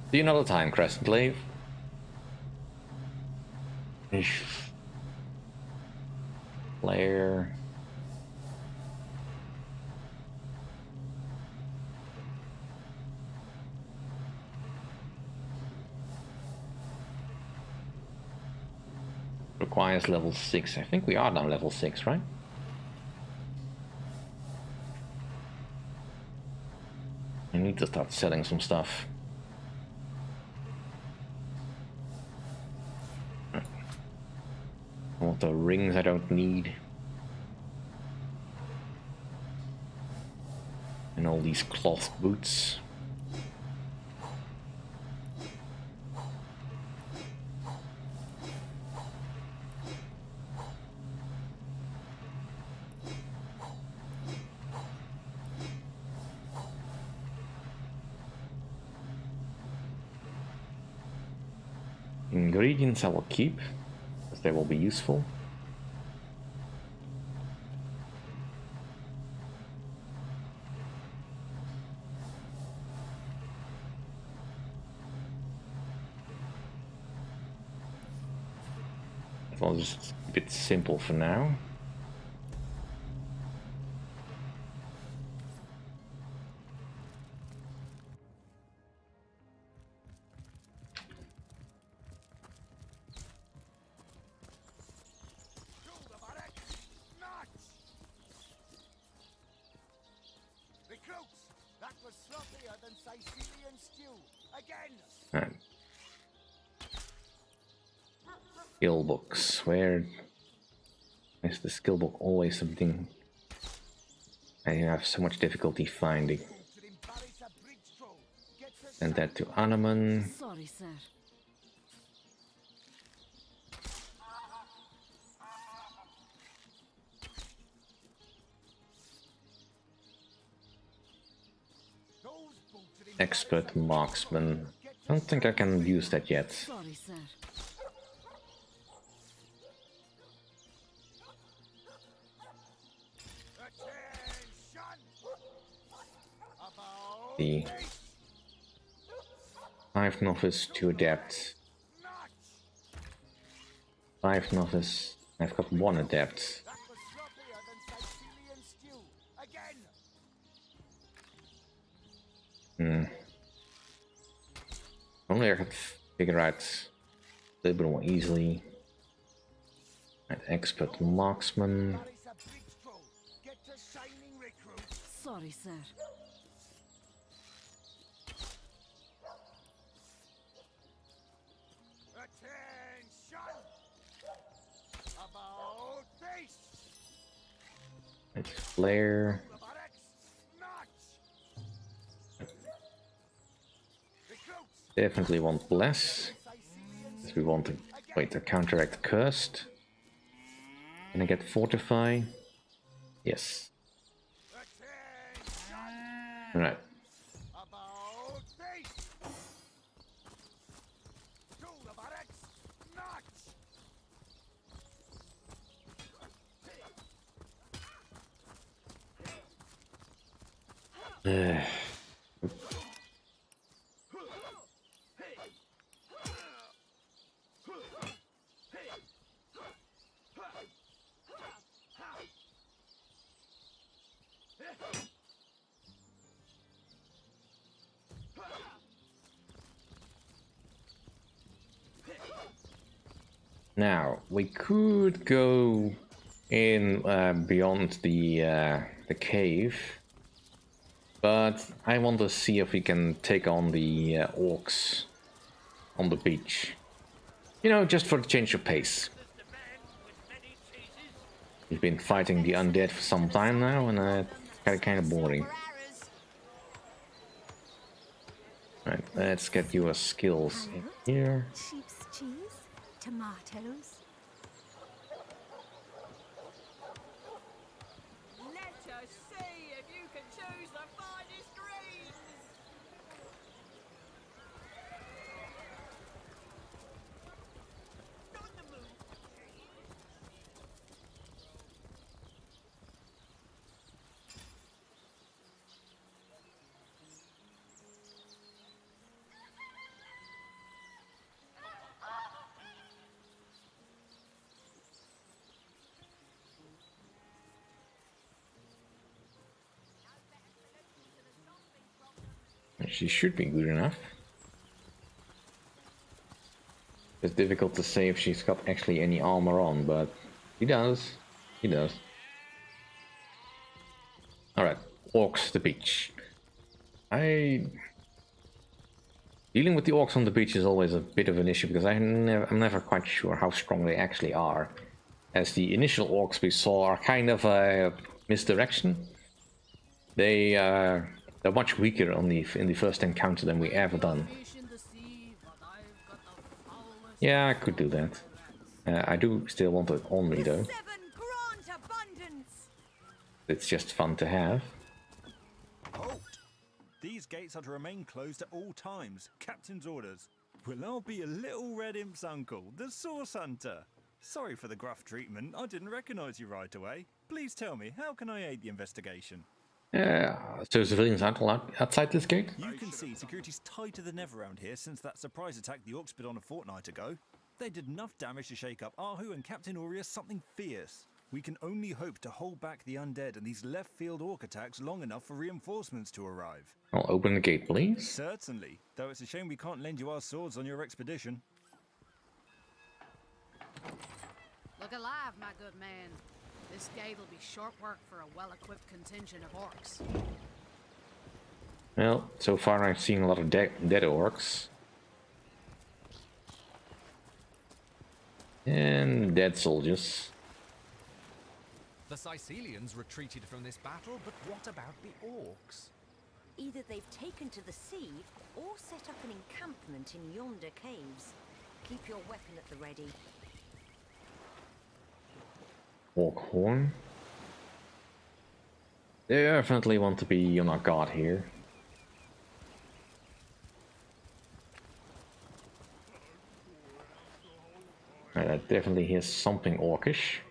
Do you know the time, Crescent Glaive? Flare. Requires level 6. I think we are now level 6, right? I need to start selling some stuff. I want the rings I don't need. And all these cloth boots. Ingredients I will keep, because they will be useful. I'll just keep it simple for now. Recruits, that was sloppier than Cysealian stew. Again! Right. Skill books. Where is the skill book? Always something I have so much difficulty finding. Send that to Anemon. Sorry, sir. Expert marksman. I don't think I can use that yet. Sorry, sir. The 5 novice, 2 adept. 5 novice. I've got 1 adept. Only I could figure out a little bit more easily. Right, expert marksman. Sorry, sir. Right, flare. Definitely want bless. Because we want to wait to counteract cursed. Can I get fortify? Yes. Alright. Now we could go in beyond the cave, but I want to see if we can take on the orcs on the beach. You know, just for the change of pace. We've been fighting the undead for some time now, and it's kind of boring. Right, let's get your skills in here. Sheep's cheese, tomatoes. Let us see if you can choose the finest greens. On the move. She should be good enough. It's difficult to say if she's got actually any armor on, but he does. He does. Alright, orcs the beach. Dealing with the orcs on the beach is always a bit of an issue because I'm never quite sure how strong they actually are. As the initial orcs we saw are kind of a misdirection. They're much weaker in the first encounter than we ever done. Yeah, I could do that. I do still want it on me though. It's just fun to have. Halt! These gates are to remain closed at all times. Captain's orders. Well, I'll be a little red imp's uncle, the Source Hunter. Sorry for the gruff treatment. I didn't recognize you right away. Please tell me, how can I aid the investigation? So civilians aren't allowed outside this gate? You can see security's tighter than ever around here since that surprise attack the Orcs did on a fortnight ago. They did enough damage to shake up Ahu and Captain Aureus something fierce. We can only hope to hold back the undead and these left-field Orc attacks long enough for reinforcements to arrive. I'll open the gate, please. Certainly, though it's a shame we can't lend you our swords on your expedition. Look alive, my good man. This gate'll be short work for a well-equipped contingent of orcs. Well, so far I've seen a lot of dead orcs. And dead soldiers. The Cysealians retreated from this battle, but what about the orcs? Either they've taken to the sea, or set up an encampment in yonder caves. Keep your weapon at the ready. Orc horn. They definitely want to be on our guard here. Right, I definitely hear something orcish.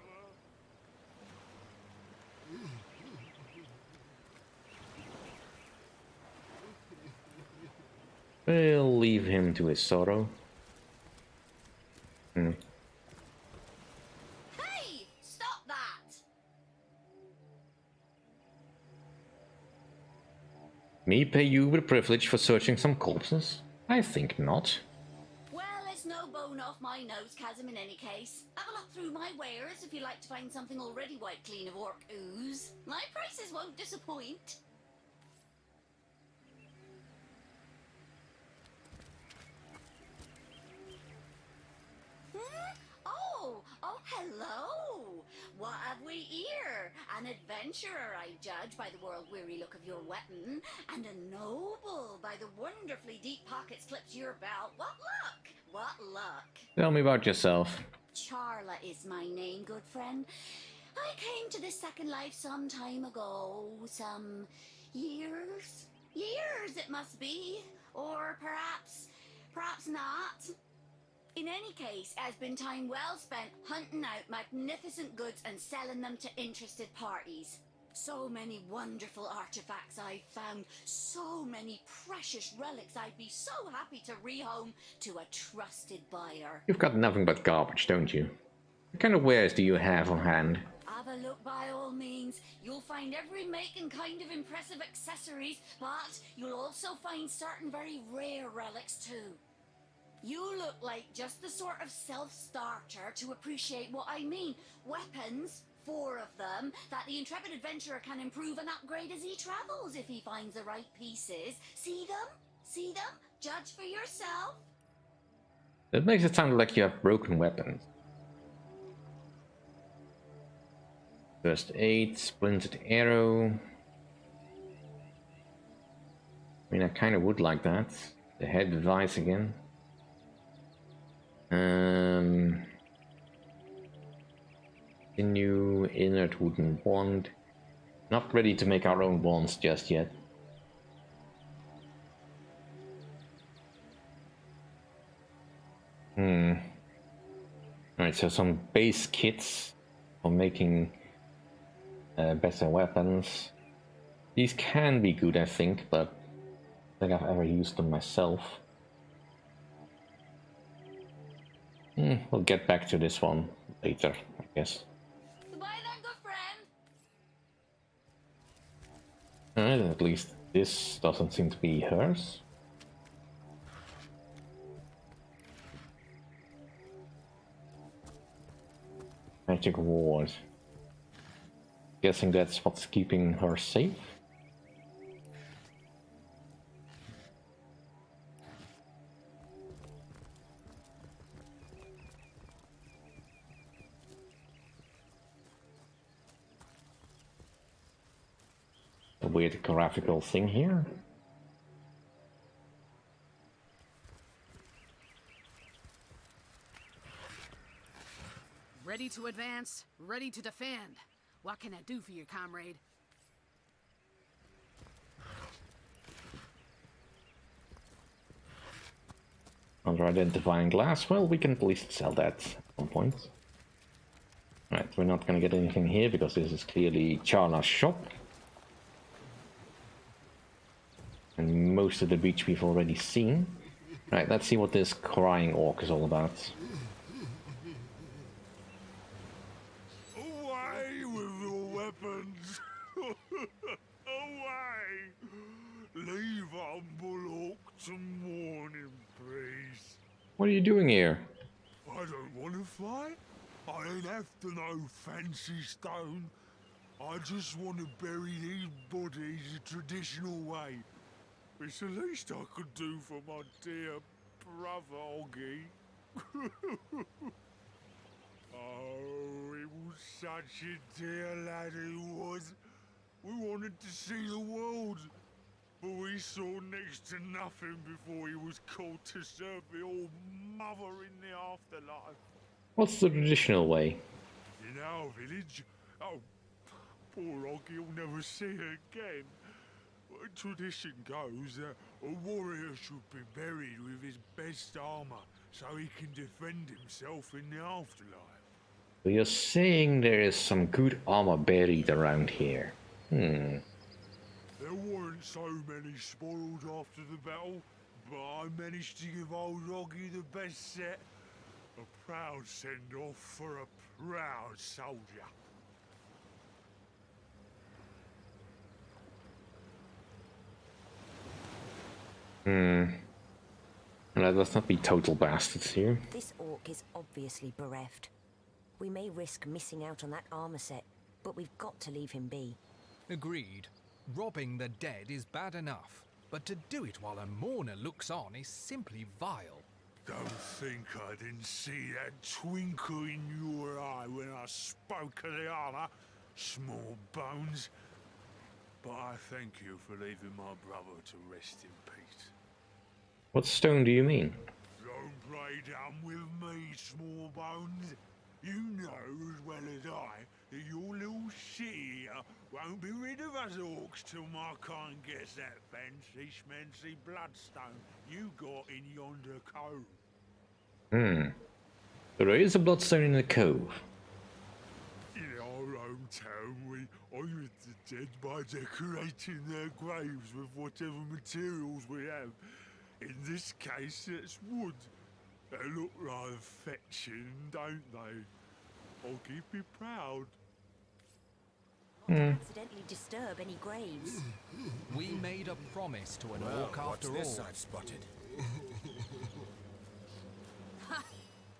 We'll leave him to his sorrow. Hey! Stop that! Me pay you with privilege for searching some corpses? I think not. Well, it's no bone off my nose, Chasm, in any case. Have a look through my wares if you like to find something already wiped clean of orc ooze. My prices won't disappoint. Oh, hello! What have we here? An adventurer, I judge, by the world-weary look of your weapon, and a noble by the wonderfully deep pockets clipped to your belt. What luck! What luck! Tell me about yourself. Charla is my name, good friend. I came to this second life some time ago. Some years? Years it must be. Or perhaps not. In any case, it has been time well spent hunting out magnificent goods and selling them to interested parties. So many wonderful artifacts I've found, so many precious relics I'd be so happy to rehome to a trusted buyer. You've got nothing but garbage, don't you? What kind of wares do you have on hand? Have a look by all means. You'll find every make and kind of impressive accessories, but you'll also find certain very rare relics too. You look like just the sort of self-starter to appreciate what I mean. Weapons, 4 of them, that the intrepid adventurer can improve and upgrade as he travels if he finds the right pieces. See them? See them? Judge for yourself. That makes it sound like you have broken weapons. First aid, splintered arrow. I mean, I kind of would like that. The head device again. New inert wooden wand. Not ready to make our own wands just yet. Alright, so some base kits for making better weapons. These can be good, I think, but I don't think I've ever used them myself. We'll get back to this one later, I guess. Goodbye then, good friend. Alright, at least this doesn't seem to be hers. Magic ward. Guessing that's what's keeping her safe. A weird graphical thing here. Ready to advance, ready to defend. What can I do for you, comrade? Under identifying glass, well, we can at least sell that at some point. Right, we're not gonna get anything here because this is clearly Charla's shop. And most of the beach we've already seen. Right, let's see what this crying orc is all about. Away with your weapons! Away! Leave humble orc to mourn in peace. What are you doing here? I don't want to fight. I ain't after no fancy stone. I just want to bury these bodies the traditional way. It's the least I could do for my dear brother Oggy. Oh, he was such a dear lad he was. We wanted to see the world, but we saw next to nothing before he was called to serve the old mother in the afterlife. What's the traditional way? In our village, oh, poor Oggy will never see her again. Tradition goes that a warrior should be buried with his best armor so he can defend himself in the afterlife. So you're saying there is some good armor buried around here? There weren't so many spoiled after the battle, but I managed to give old Oggy the best set. A proud send-off for a proud soldier. Let's not be total bastards here. This orc is obviously bereft. We may risk missing out on that armor set, but we've got to leave him be. Agreed. Robbing the dead is bad enough, but to do it while a mourner looks on is simply vile. Don't think I didn't see that twinkle in your eye when I spoke of the armor, small bones. But I thank you for leaving my brother to rest in peace. What stone do you mean? Don't play dumb with me, small bones. You know as well as I that your little city here won't be rid of us orcs till my kind gets that fancy schmancy bloodstone you got in yonder cove. So there is a bloodstone in the cove. In our hometown, we honour the dead by decorating their graves with whatever materials we have. In this case, it's wood. They look rather fetching, don't they? I'll keep you proud. Not to accidentally disturb any graves. We made a promise to an orc after all. This I've spotted.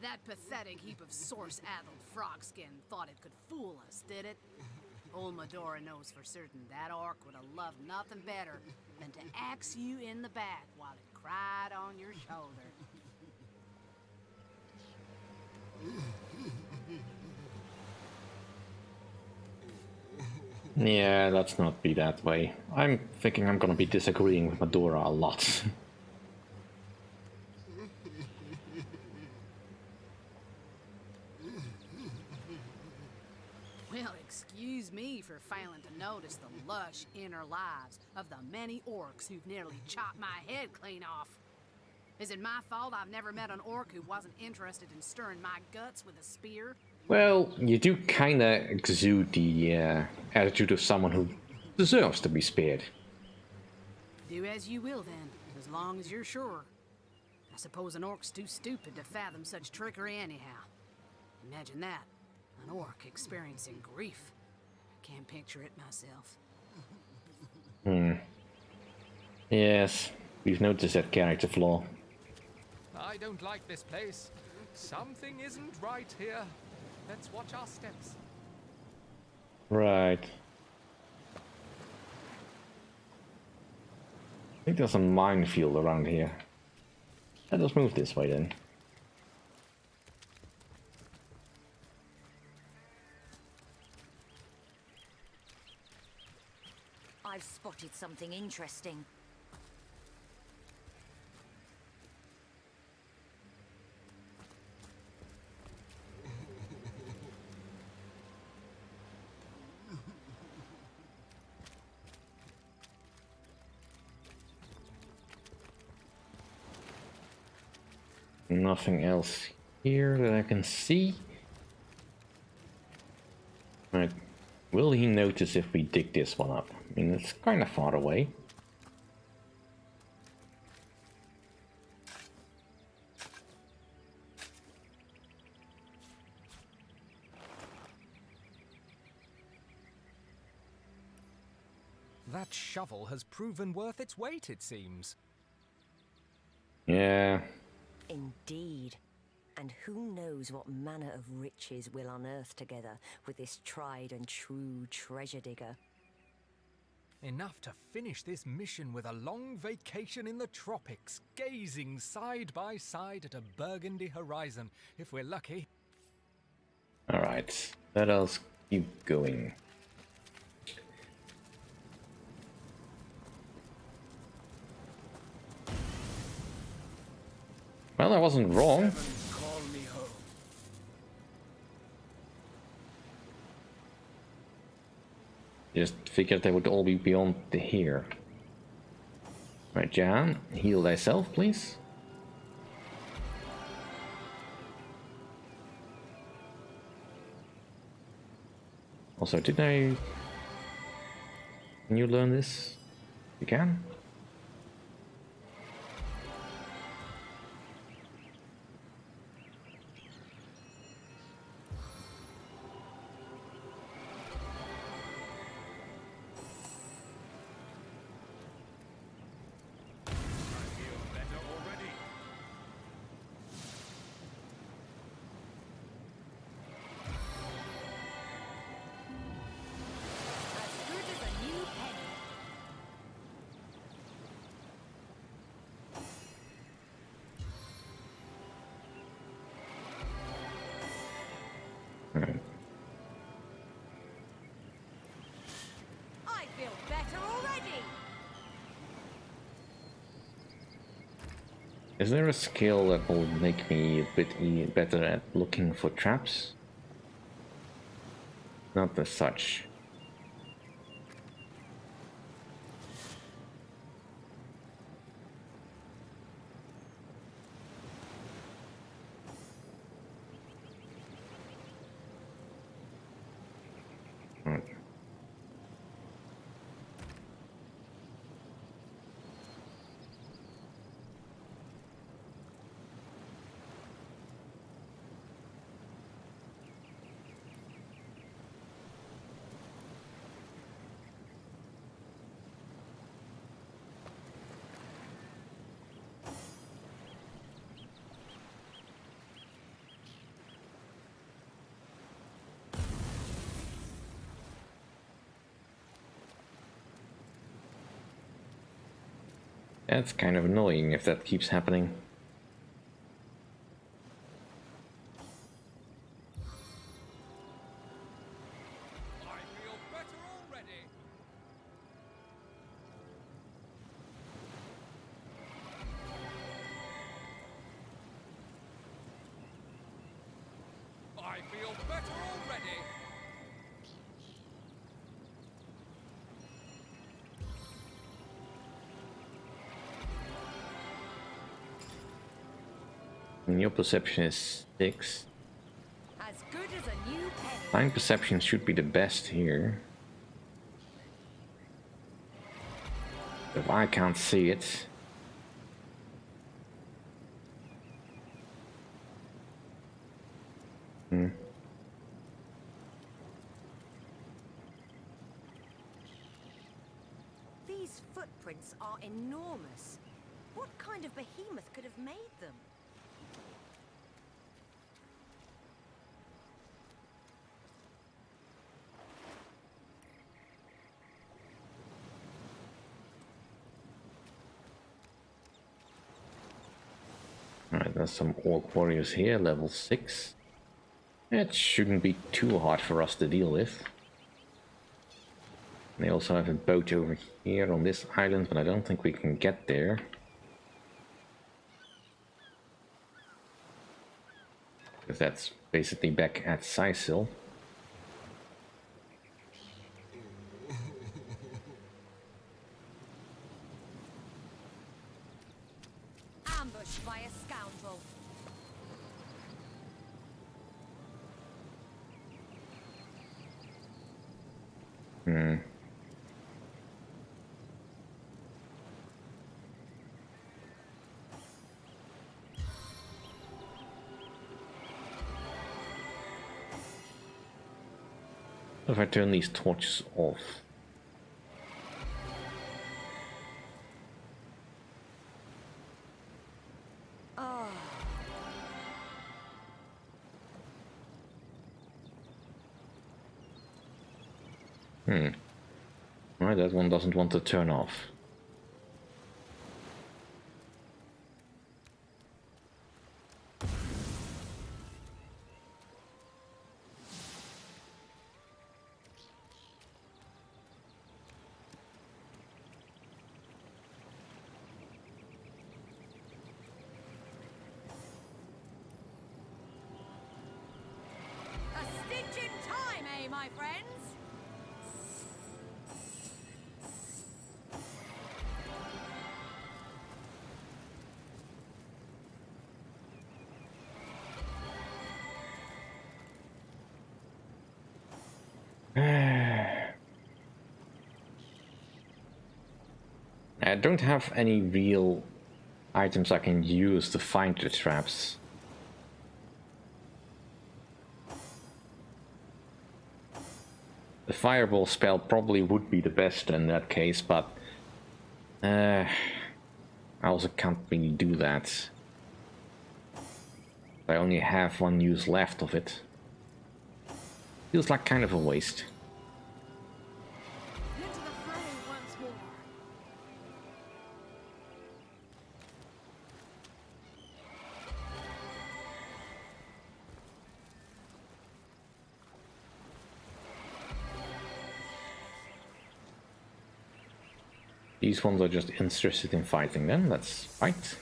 That pathetic heap of source-addled frogskin thought it could fool us, did it? Old Medora knows for certain that orc would have loved nothing better than to axe you in the back while it cried on your shoulder. Yeah, let's not be that way. I'm thinking I'm gonna be disagreeing with Medora a lot. Well, excuse me for failing to notice the lush inner lives of the many orcs who've nearly chopped my head clean off. Is it my fault I've never met an orc who wasn't interested in stirring my guts with a spear? Well, you do kinda exude the attitude of someone who deserves to be spared. Do as you will then, as long as you're sure. I suppose an orc's too stupid to fathom such trickery anyhow. Imagine that. An orc experiencing grief. Can't picture it myself. Yes, we've noticed that character flaw. I don't like this place. Something isn't right here. Let's watch our steps. Right. I think there's a minefield around here. Let us move this way then. I've spotted something interesting. Nothing else here that I can see. Right. Will he notice if we dig this one up? I mean, it's kind of far away. That shovel has proven worth its weight, it seems. Yeah. Indeed. And who knows what manner of riches we'll unearth together with this tried and true treasure digger. Enough to finish this mission with a long vacation in the tropics, gazing side by side at a burgundy horizon, if we're lucky. Alright, let us keep going. Well, I wasn't wrong. Call me home. Just figured they would all be beyond the here. Right, Jan, heal thyself, please. Also, did I... Can you learn this? You can? Is there a skill that will make me a bit better at looking for traps? Not as such. That's kind of annoying if that keeps happening. I feel better already. I feel better already. And your perception is 6. As good as a new penny. Mine perception should be the best here. If I can't see it. These footprints are enormous. What kind of behemoth could have made them? Alright, there's some orc warriors here, level 6. It shouldn't be too hard for us to deal with. They also have a boat over here on this island, but I don't think we can get there. Because that's basically back at Cyseal. Ambushed by a scoundrel. If I turn these torches off. Oh. Right, that one doesn't want to turn off. A stitch in time, eh, my friends? I don't have any real items I can use to find the traps. The fireball spell probably would be the best in that case, but I also can't really do that. I only have one use left of it. Feels like kind of a waste. Into the fray once more. These ones are just interested in fighting then, let's fight.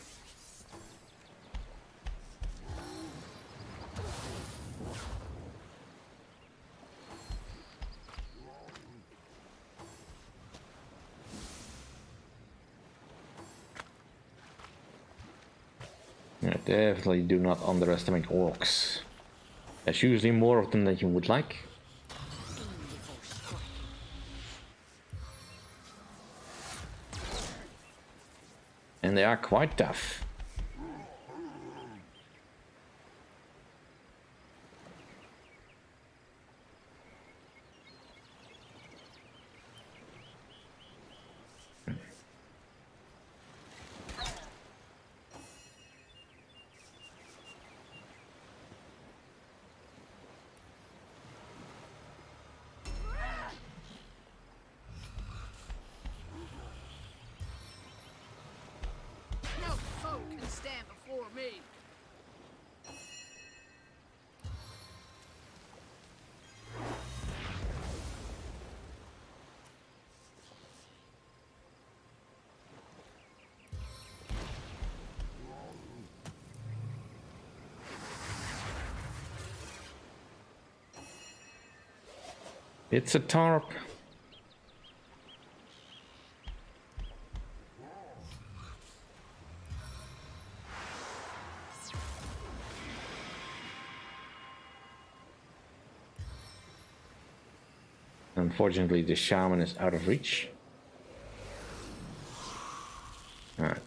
Yeah, definitely do not underestimate orcs. There's usually more of them than you would like. And they are quite tough. No foe can stand before me. It's a tarp. Unfortunately, the shaman is out of reach. Alright.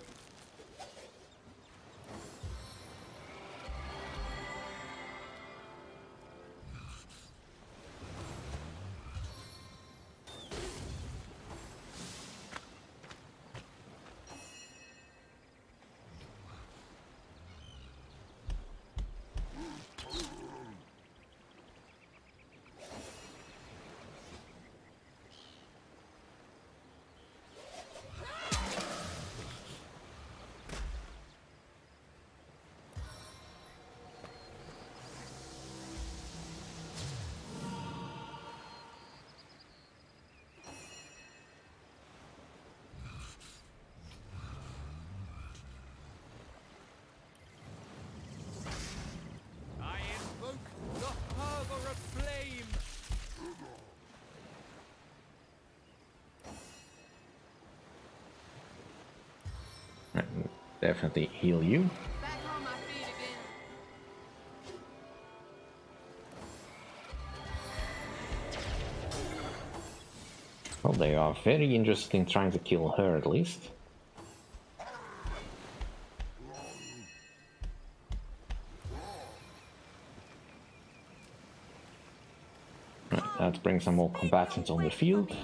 I invoke the harbor of flame. Definitely heal you. Back on my feet again. Well, they are very interested in trying to kill her at least. Right, that brings some more combatants on the field.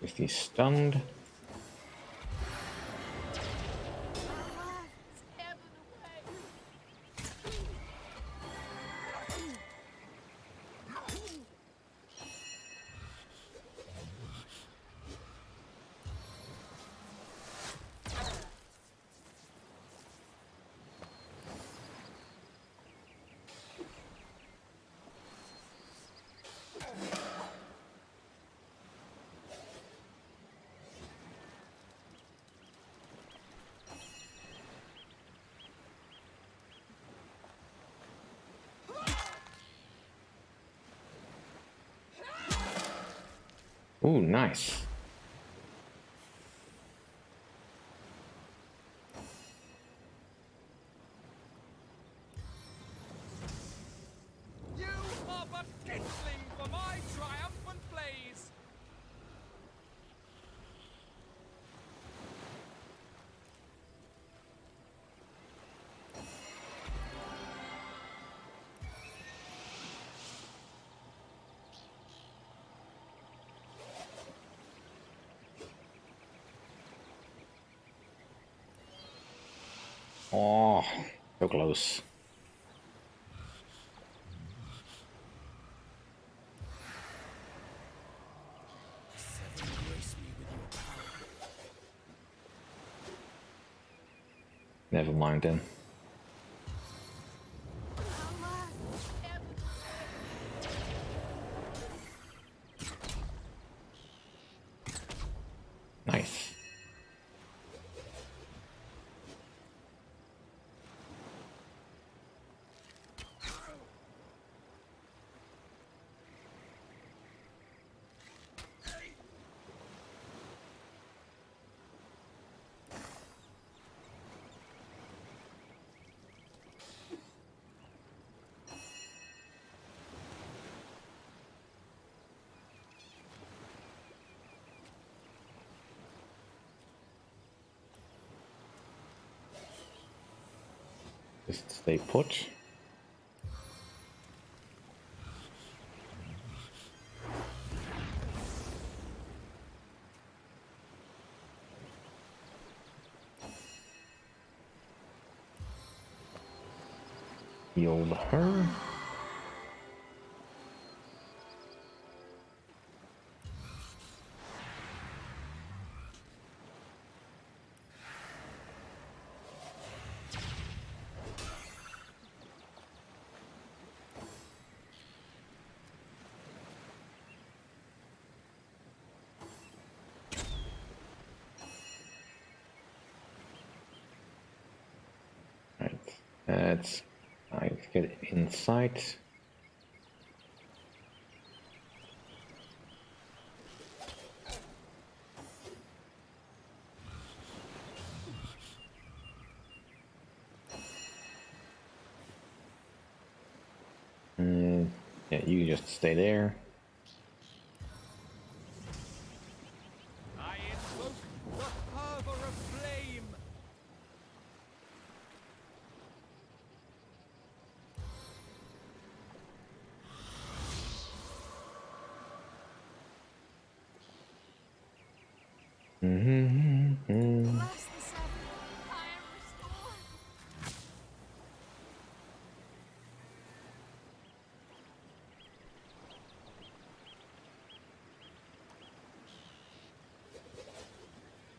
Is he stunned? Ooh, nice. You are but kindling for my triumphant blaze. Oh, so close. Never mind then. Nice. Just stay put. Heal her. Let's get inside. Yeah, you just stay there. I invoke the fervor of flame. Bless the seven. I am restored.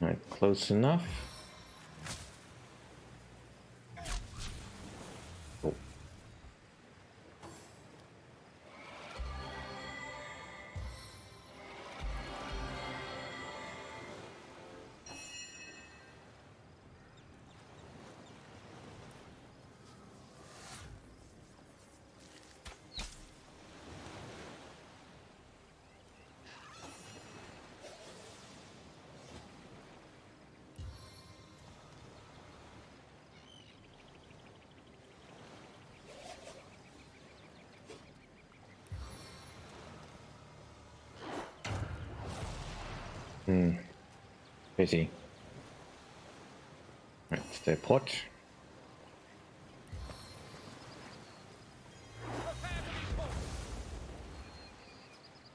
Alright, close enough. Oh. Busy. Right, stay put.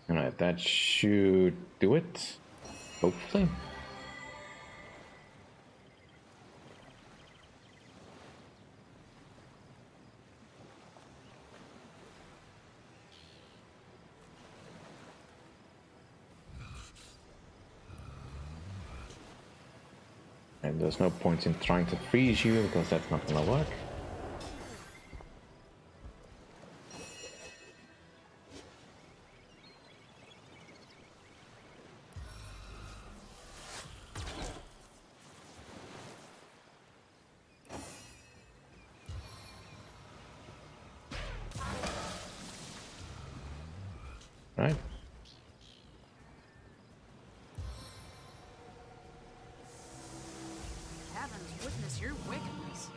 Alright, that should do it. Hopefully. And there's no point in trying to freeze you because that's not gonna work. Right. Heavens witness your wickedness.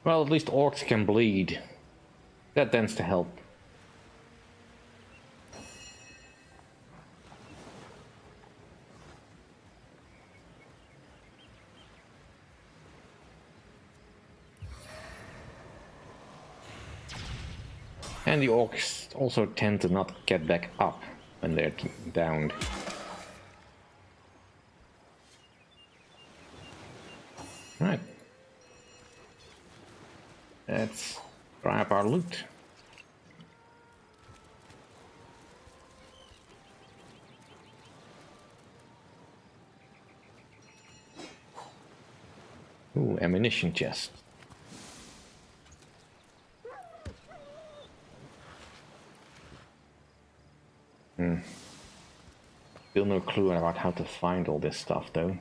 Well, at least orcs can bleed. That tends to help. And the orcs also tend to not get back up when they're downed. Right. Let's grab our loot. Ooh, ammunition chest. Still no clue about how to find all this stuff though.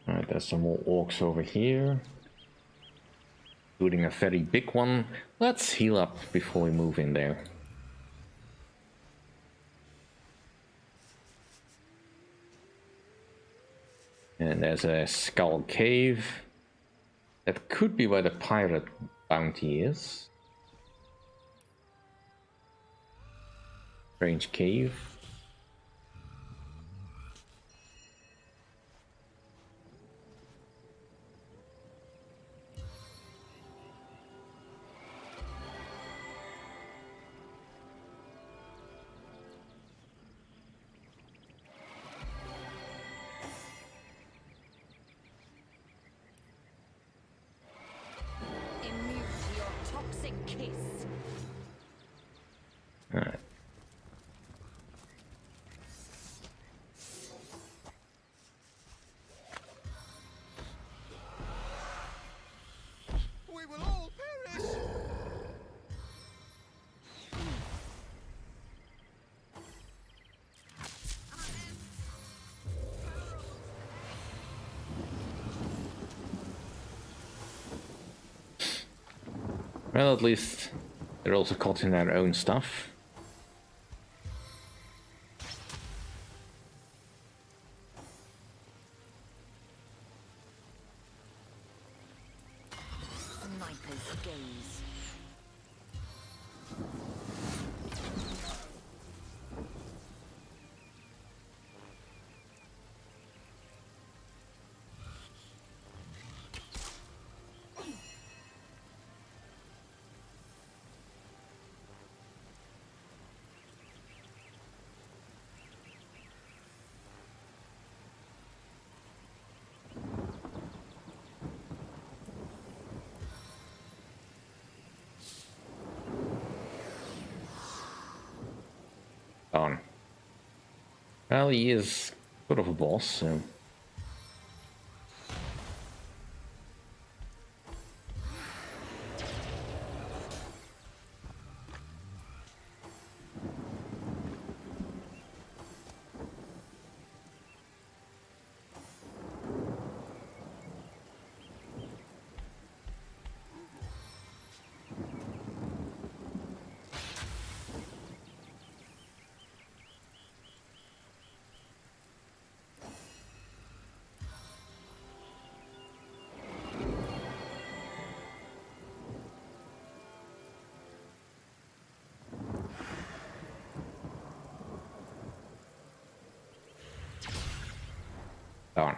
Alright, there's some more orcs over here. Including a very big one. Let's heal up before we move in there. And there's a skull cave. That could be where the pirate bounty is. Strange cave. Immune to your toxic kiss. Alright. We will all perish! Well, at least they're also caught in their own stuff. Sniper's gaze. On. Well, he is sort of a boss, so. On.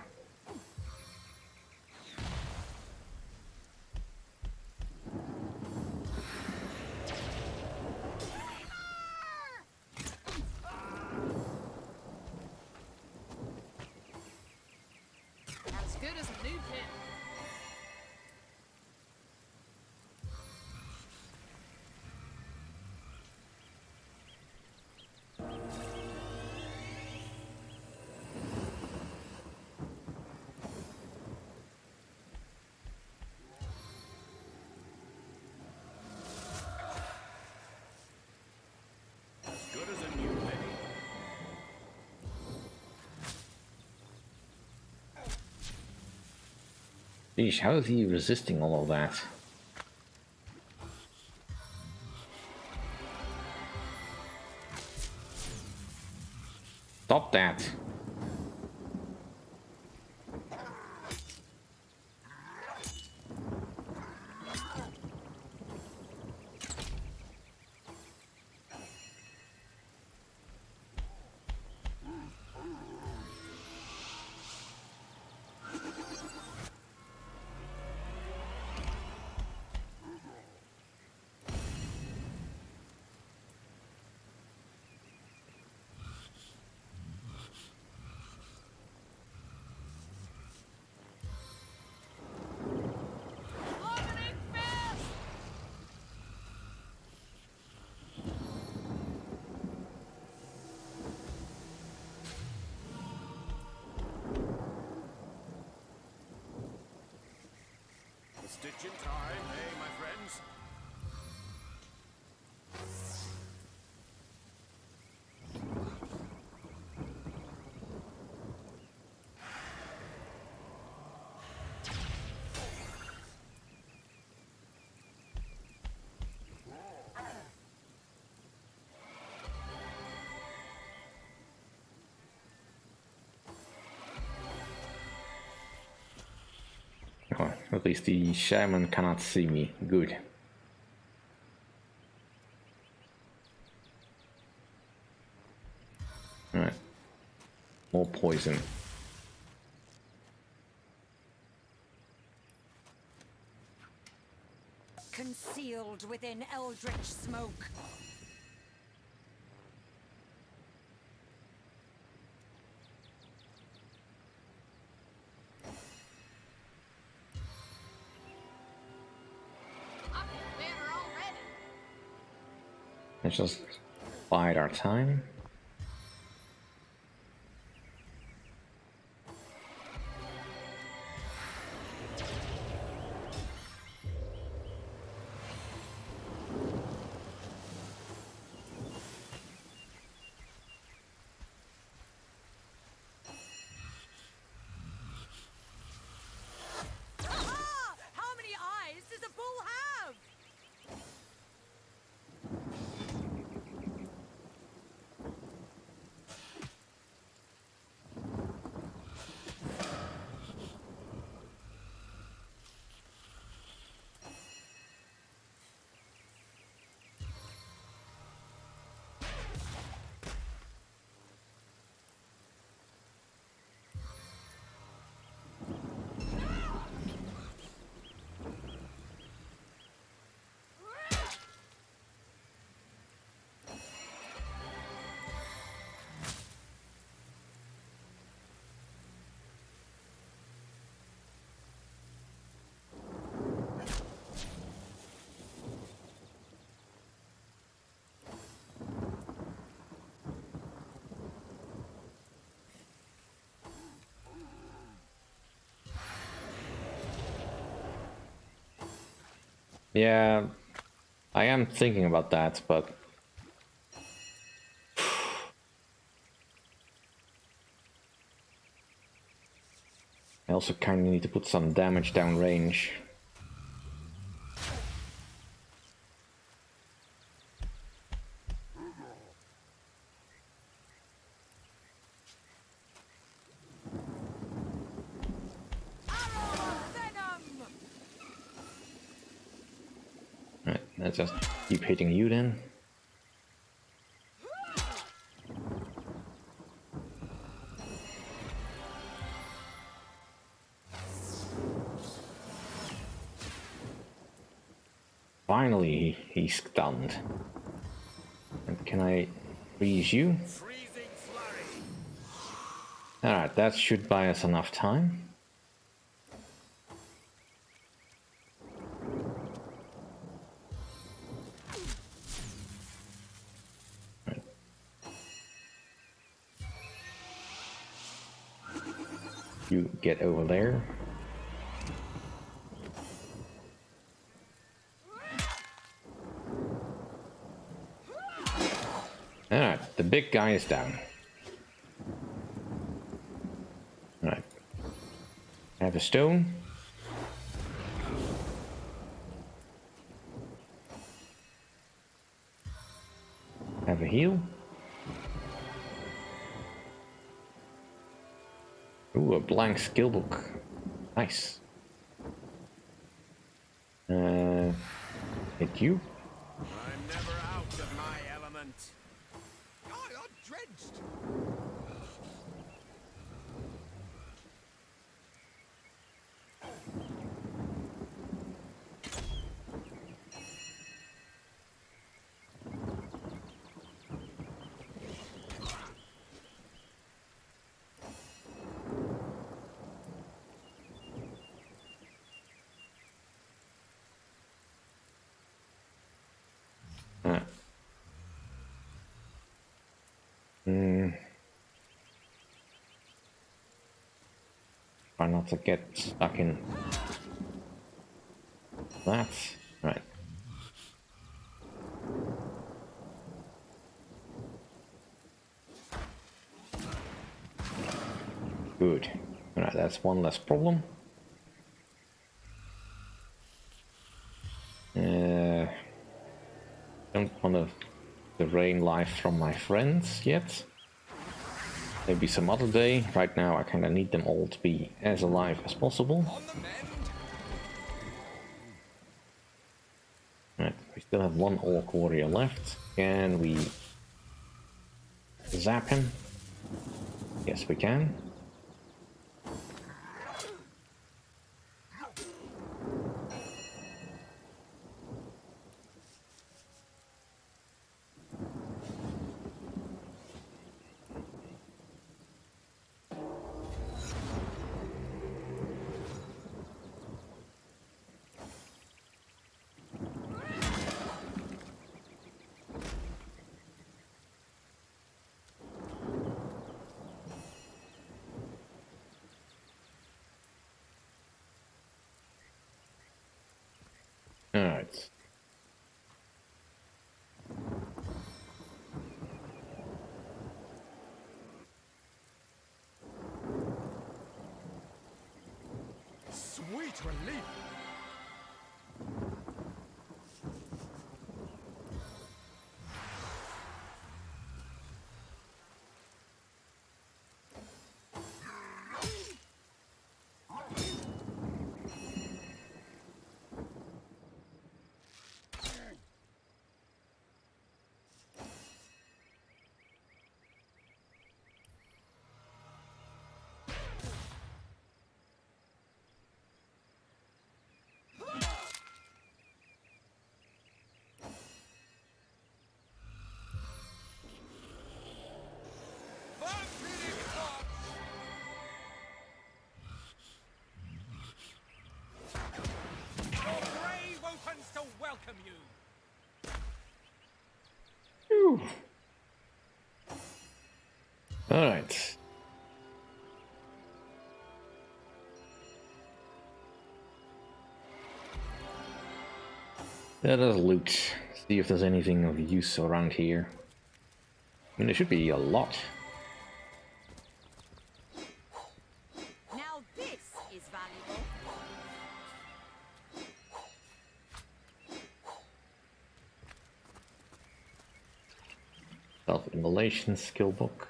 As good as a new pin. As good as a new penny. Geez, how is he resisting all of that? Stop that! A stitch in time, eh, my friends? Oh, at least the shaman cannot see me. Good. More poison. Concealed within eldritch smoke. Let's just bide our time. Aha! How many eyes does a bull have? Yeah, I am thinking about that, but I also kind of need to put some damage down range. Right, let's just keep hitting you then. Finally, he's stunned. And can I freeze you? Alright, that should buy us enough time. Right. You get over there. Alright, the big guy is down. Alright. I have a stone. Have a heal. Ooh, a blank skill book. Nice. Hit you. I'm never out of my element. God, I'm drenched. Try not to get stuck in that. Right. Good. Alright, that's one less problem. Don't want to drain life from my friends yet. Maybe some other day. Right now I kind of need them all to be as alive as possible. Right, we still have one orc warrior left. Can we zap him? Yes, we can. Alright. Sweet relief! Your brave opens to welcome you. Alright. Let us loot. See if there's anything of use around here. I mean, there should be a lot. Now this is valuable. Self-immolation skill book.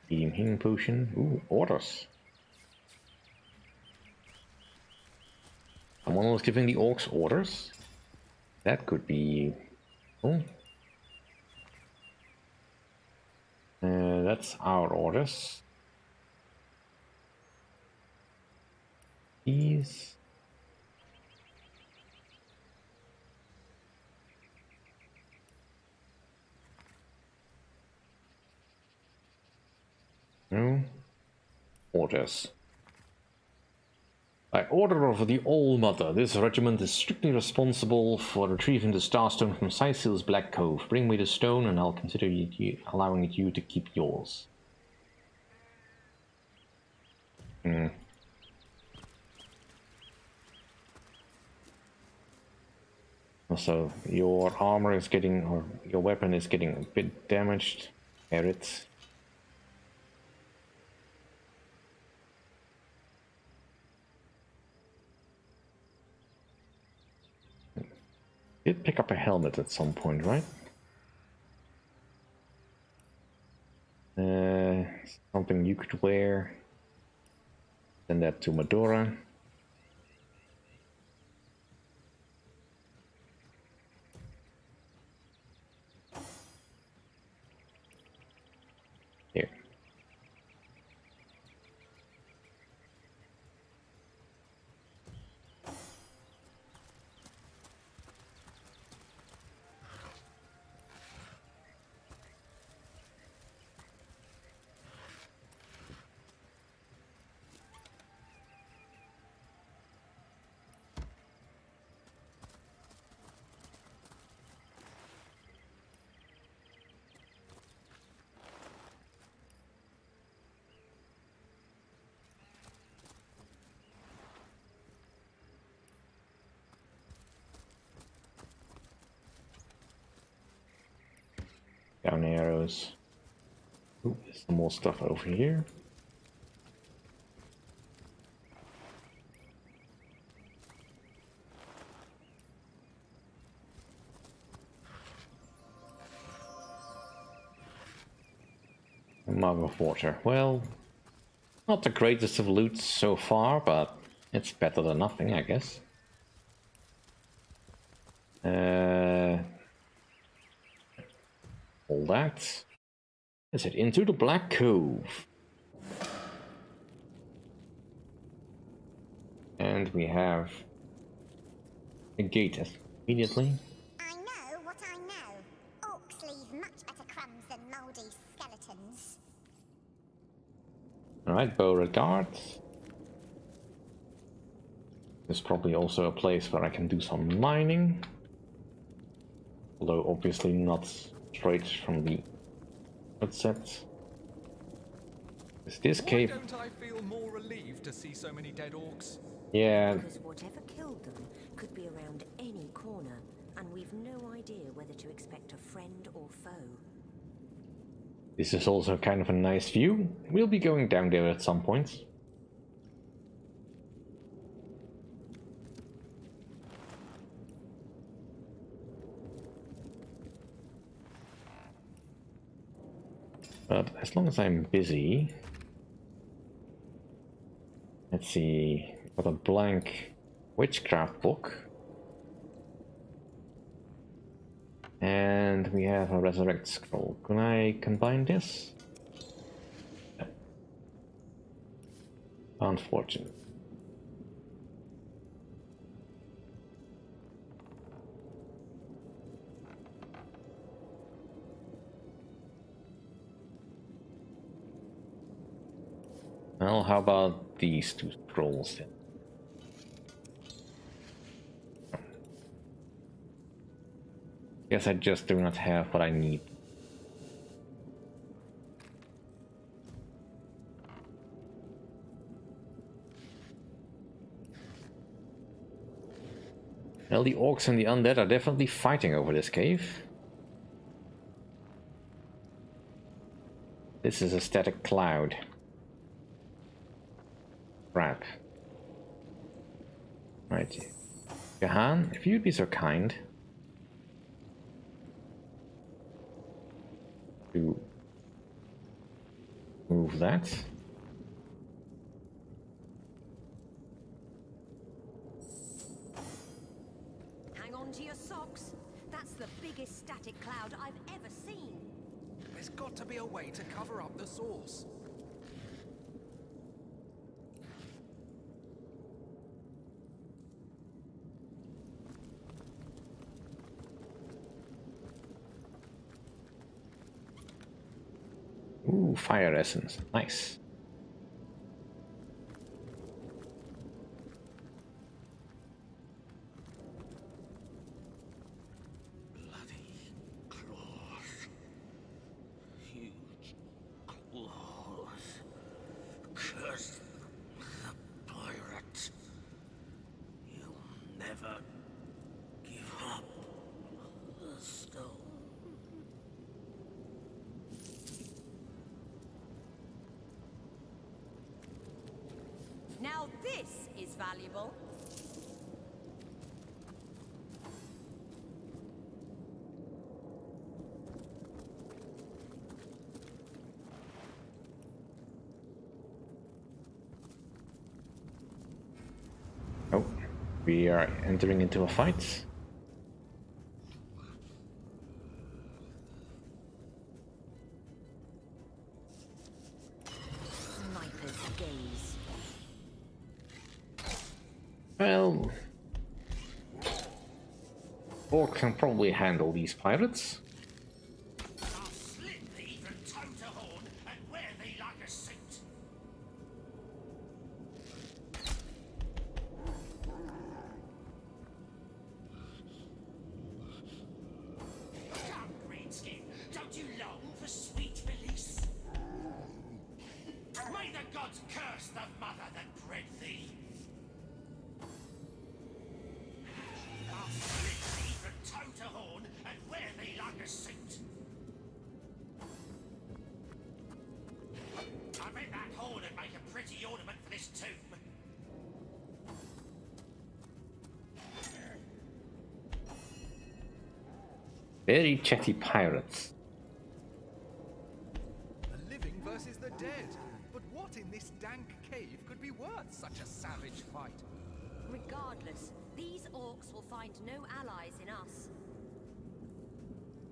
Beam healing potion. Ooh, orders. Someone was giving the orcs orders. That could be... Oh. That's our orders. These... No. Orders. By order of the All-Mother, this regiment is strictly responsible for retrieving the Starstone from Cyseal's Black Cove. Bring me the stone and I'll consider allowing you to keep yours. Also, your armor is getting, or your weapon is getting a bit damaged. Merit. Did pick up a helmet at some point, right? Something you could wear. Send that to Medora. Here. Down arrows. Ooh, there's some more stuff over here. A mug of water. Well, not the greatest of loot so far, but it's better than nothing, I guess. All that. Let's head into the Black Cove. And we have a gate immediately. I know what I know. Orcs leave much better crumbs than mouldy skeletons. Alright, Beauregard. There's probably also a place where I can do some mining. Although obviously not straight from the outset. Is this cave? Why don't I feel more relieved to see so many dead orcs? Yeah. Because whatever killed them could be around any corner, and we've no idea whether to expect a friend or foe. This is also kind of a nice view. We'll be going down there at some point. But as long as I'm busy... Let's see... Got a blank witchcraft book. And we have a resurrect scroll. Can I combine this? No. Unfortunate. Well, how about these two scrolls then? Guess I just do not have what I need. Well, the orcs and the undead are definitely fighting over this cave. This is a static cloud. Crap. Right. Gahan, if you'd be so kind to move that. Hang on to your socks. That's the biggest static cloud I've ever seen. There's got to be a way to cover up the source. Ooh, fire essence. Nice. Bloody claws. Huge claws. Curse the pirate. You'll never give up the stone. Now this is valuable. Oh, we are entering into a fight. Sniper's gaze. Well, orc can probably handle these pirates. I'll slit thee from toe to horn and wear thee like a suit. Come, Greenskin, don't you long for sweet release? May the gods curse the mother that bred thee. I'll slit thee from toe to horn and wear thee like a suit. I bet that horn would make a pretty ornament for this tomb. Very chatty pirates. The living versus the dead. But what in this dank cave could be worth such a savage fight? Regardless, these orcs will find no allies in us.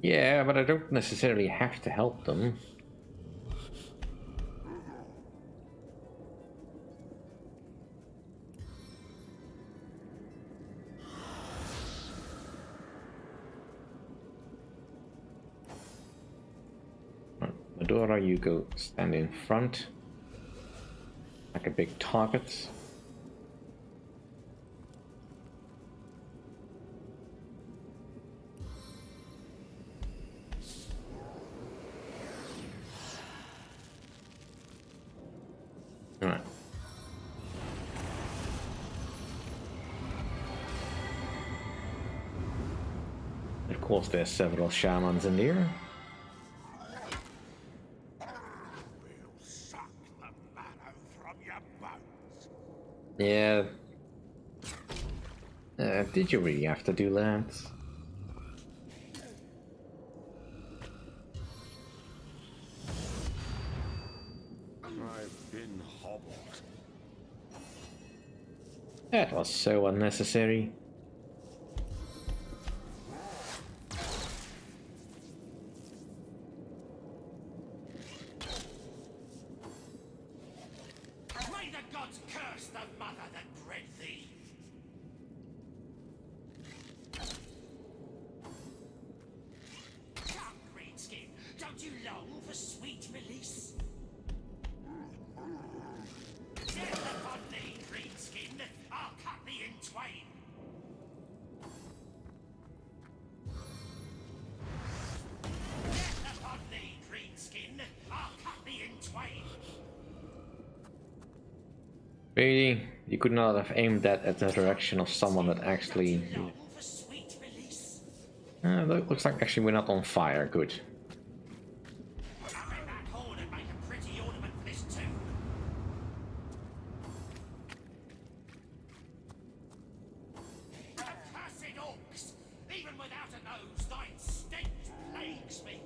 Yeah, but I don't necessarily have to help them. Fedora, you go stand in front. Like a big target. Alright. Of course, there's several shamans in here. Yeah. Did you really have to do that? I've been hobbled. That was so unnecessary. May the gods curse the mother that bred thee! Come, Greenskin, don't you long for sweet release? Death upon thee, Greenskin! I'll cut thee in twain! Death upon thee, Greenskin! I'll cut thee in twain! Really? You could not have aimed that at the direction of someone that actually... that looks like actually we're not on fire. Good. Accursed orcs! Even without a nose, thine stench plagues me!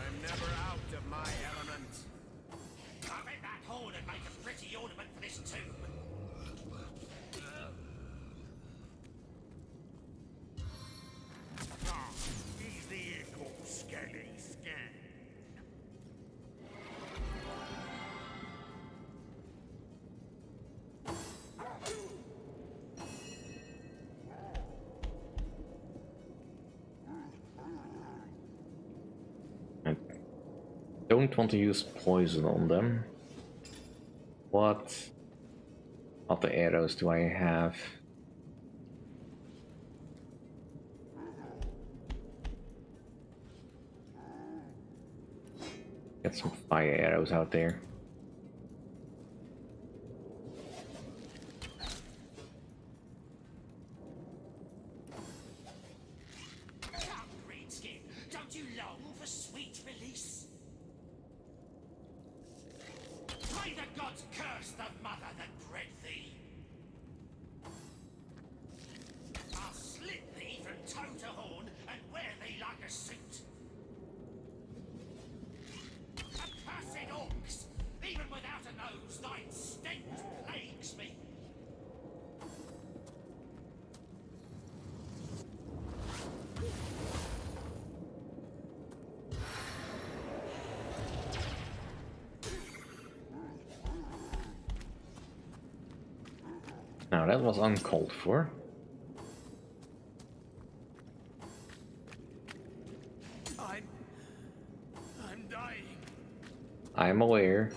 I'm never out of my element. I'll make that horn and make a pretty ornament for this tomb. He's the equal skelly scan. I don't want to use poison on them. What other arrows do I have? Get some fire arrows out there. Come, Greenskin, don't you long for sweet release? May the gods curse the mother that bred thee! I'll slit thee from toe to horn and wear thee like a suit! Accursed orcs! Even without a nose, thine stench plagues me! Now that was uncalled for. I'm dying. I'm aware.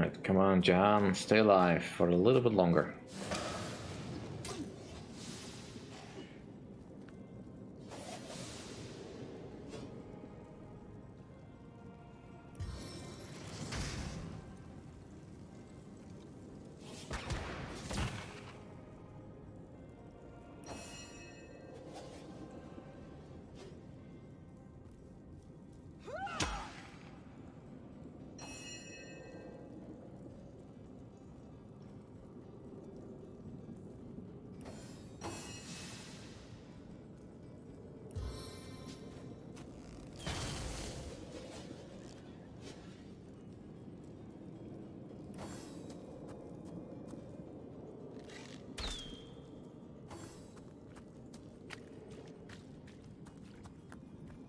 Alright, come on, John. Stay alive for a little bit longer.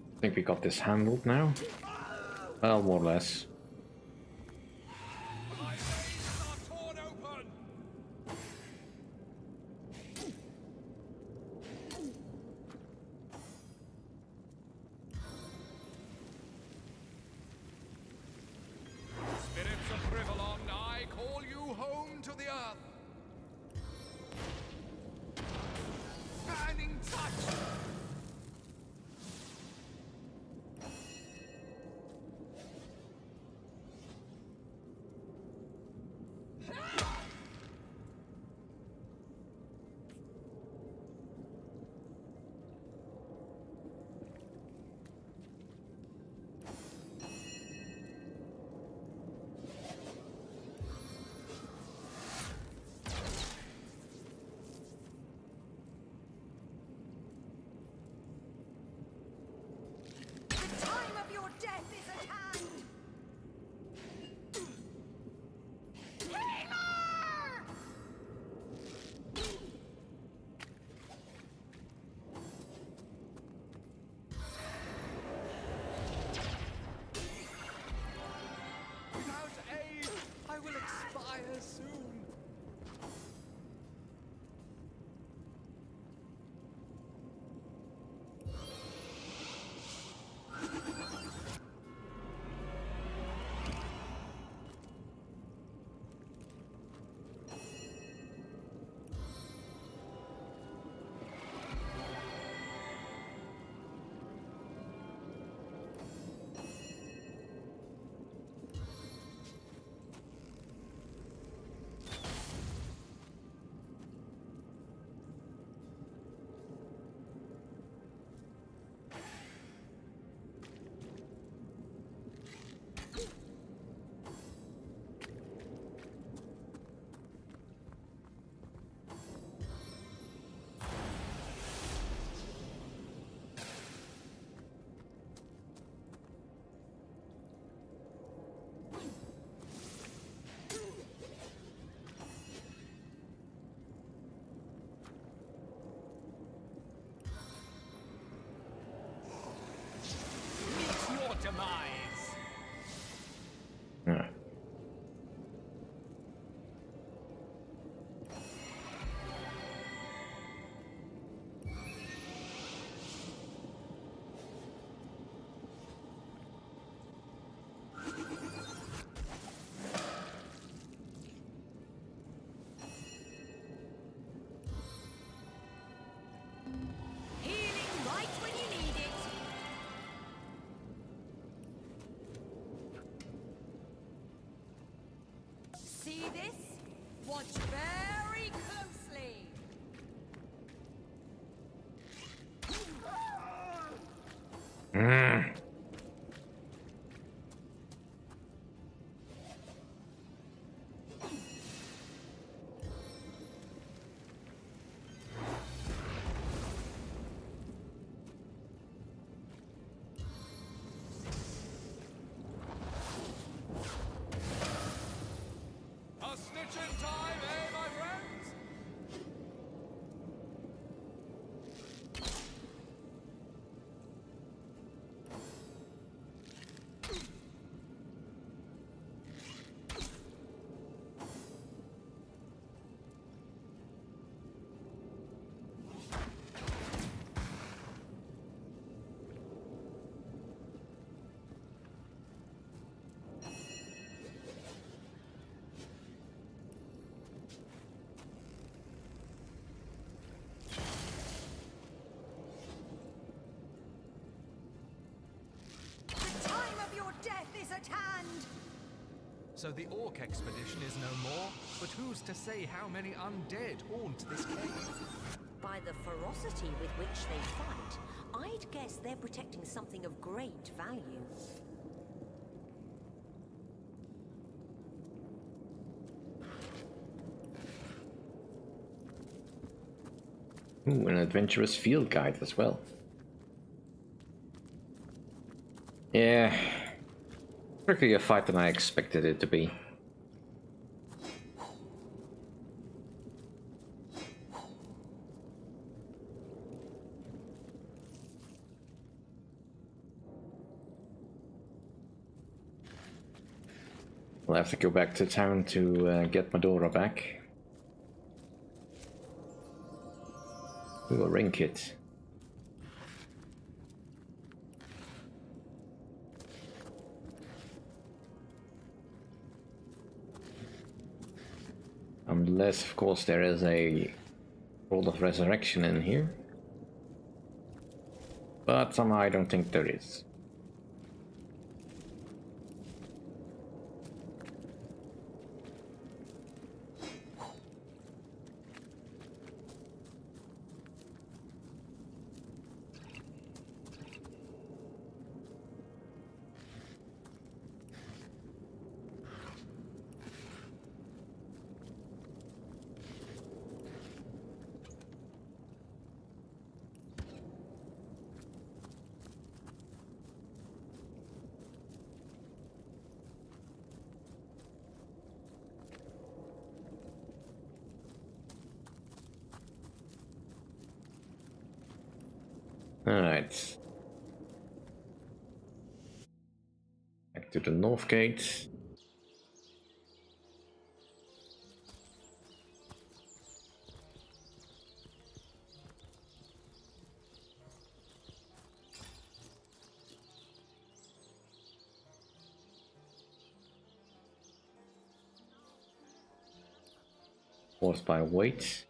I think we got this handled now. Well, more or less. Spirits of Privalon, I call you home to the earth. Burning touch! Yeah. Healing right when you need it. See this? Watch very closely. A stitch in time, eh, my friends? left hand. So the orc expedition is no more, but who's to say how many undead haunt this cave? By the ferocity with which they fight, I'd guess they're protecting something of great value. Ooh, an adventurous field guide as well. Yeah, quicker a fight than I expected it to be. I'll have to go back to town to get Medora back. Ooh, a ring kit. Unless, of course, there is a World of Resurrection in here. But somehow I don't think there is. Alright. Back to the north gate. Forced by weight.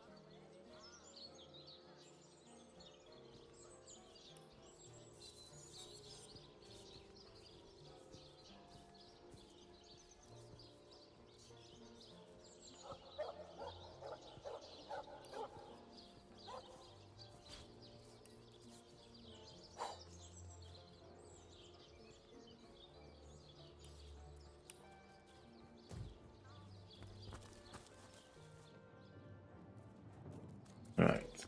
Alright.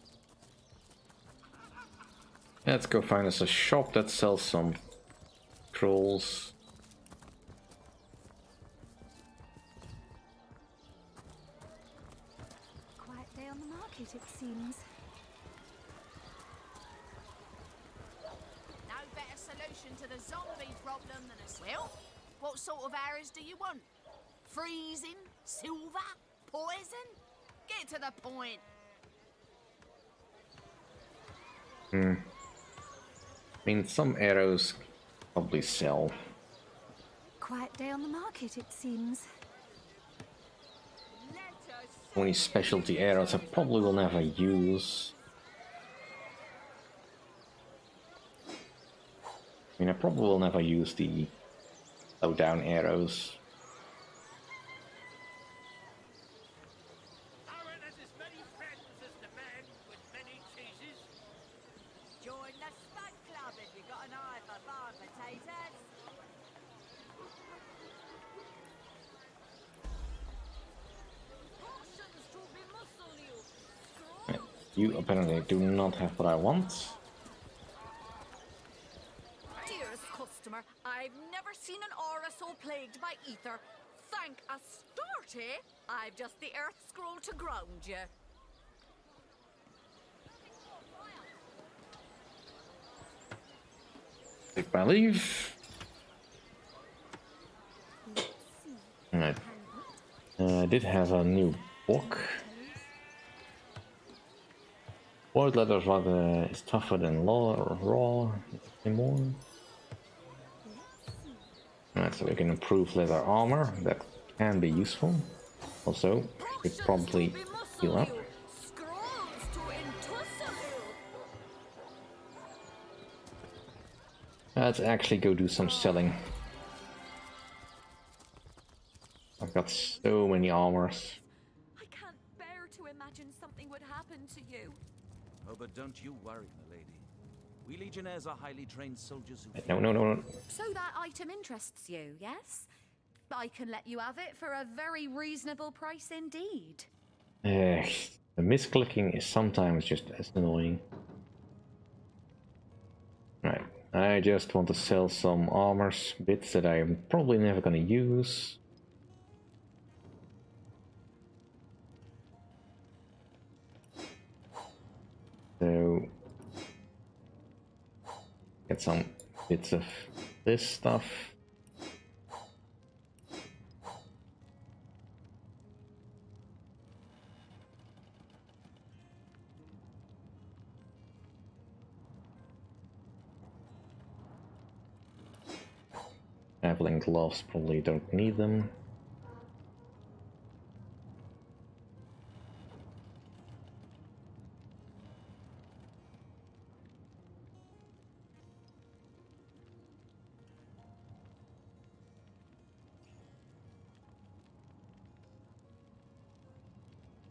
Let's go find us a shop that sells some trolls. Quiet day on the market, it seems. No better solution to the zombie problem than a well, what sort of arrows do you want? Freezing? Silver? Poison? Get to the point. I mean, some arrows probably sell. Quiet day on the market, it seems. Only specialty arrows I probably will never use. I mean, I probably will never use the low down arrows. Join the Spud Club if you got an eye for farm potatoes. You apparently do not have what I want. Dearest customer, I've never seen an aura so plagued by ether. Thank Astarte, I've just the earth scroll to ground you. Take my leave. Alright. I did have a new book. Word letters rather is tougher than law or raw. More. Alright, so we can improve leather armor. That can be useful. Also, we probably heal up. Let's actually go do some selling. got so many armors. I can't bear to imagine something would happen to you. Oh, but don't you worry, my lady. We Legionnaires are highly trained soldiers who... No. So that item interests you, yes? I can let you have it for a very reasonable price indeed. The misclicking is sometimes just as annoying. Right, I just want to sell some armors, bits that I'm probably never gonna use. So, get some bits of this stuff. Traveling gloves, probably don't need them.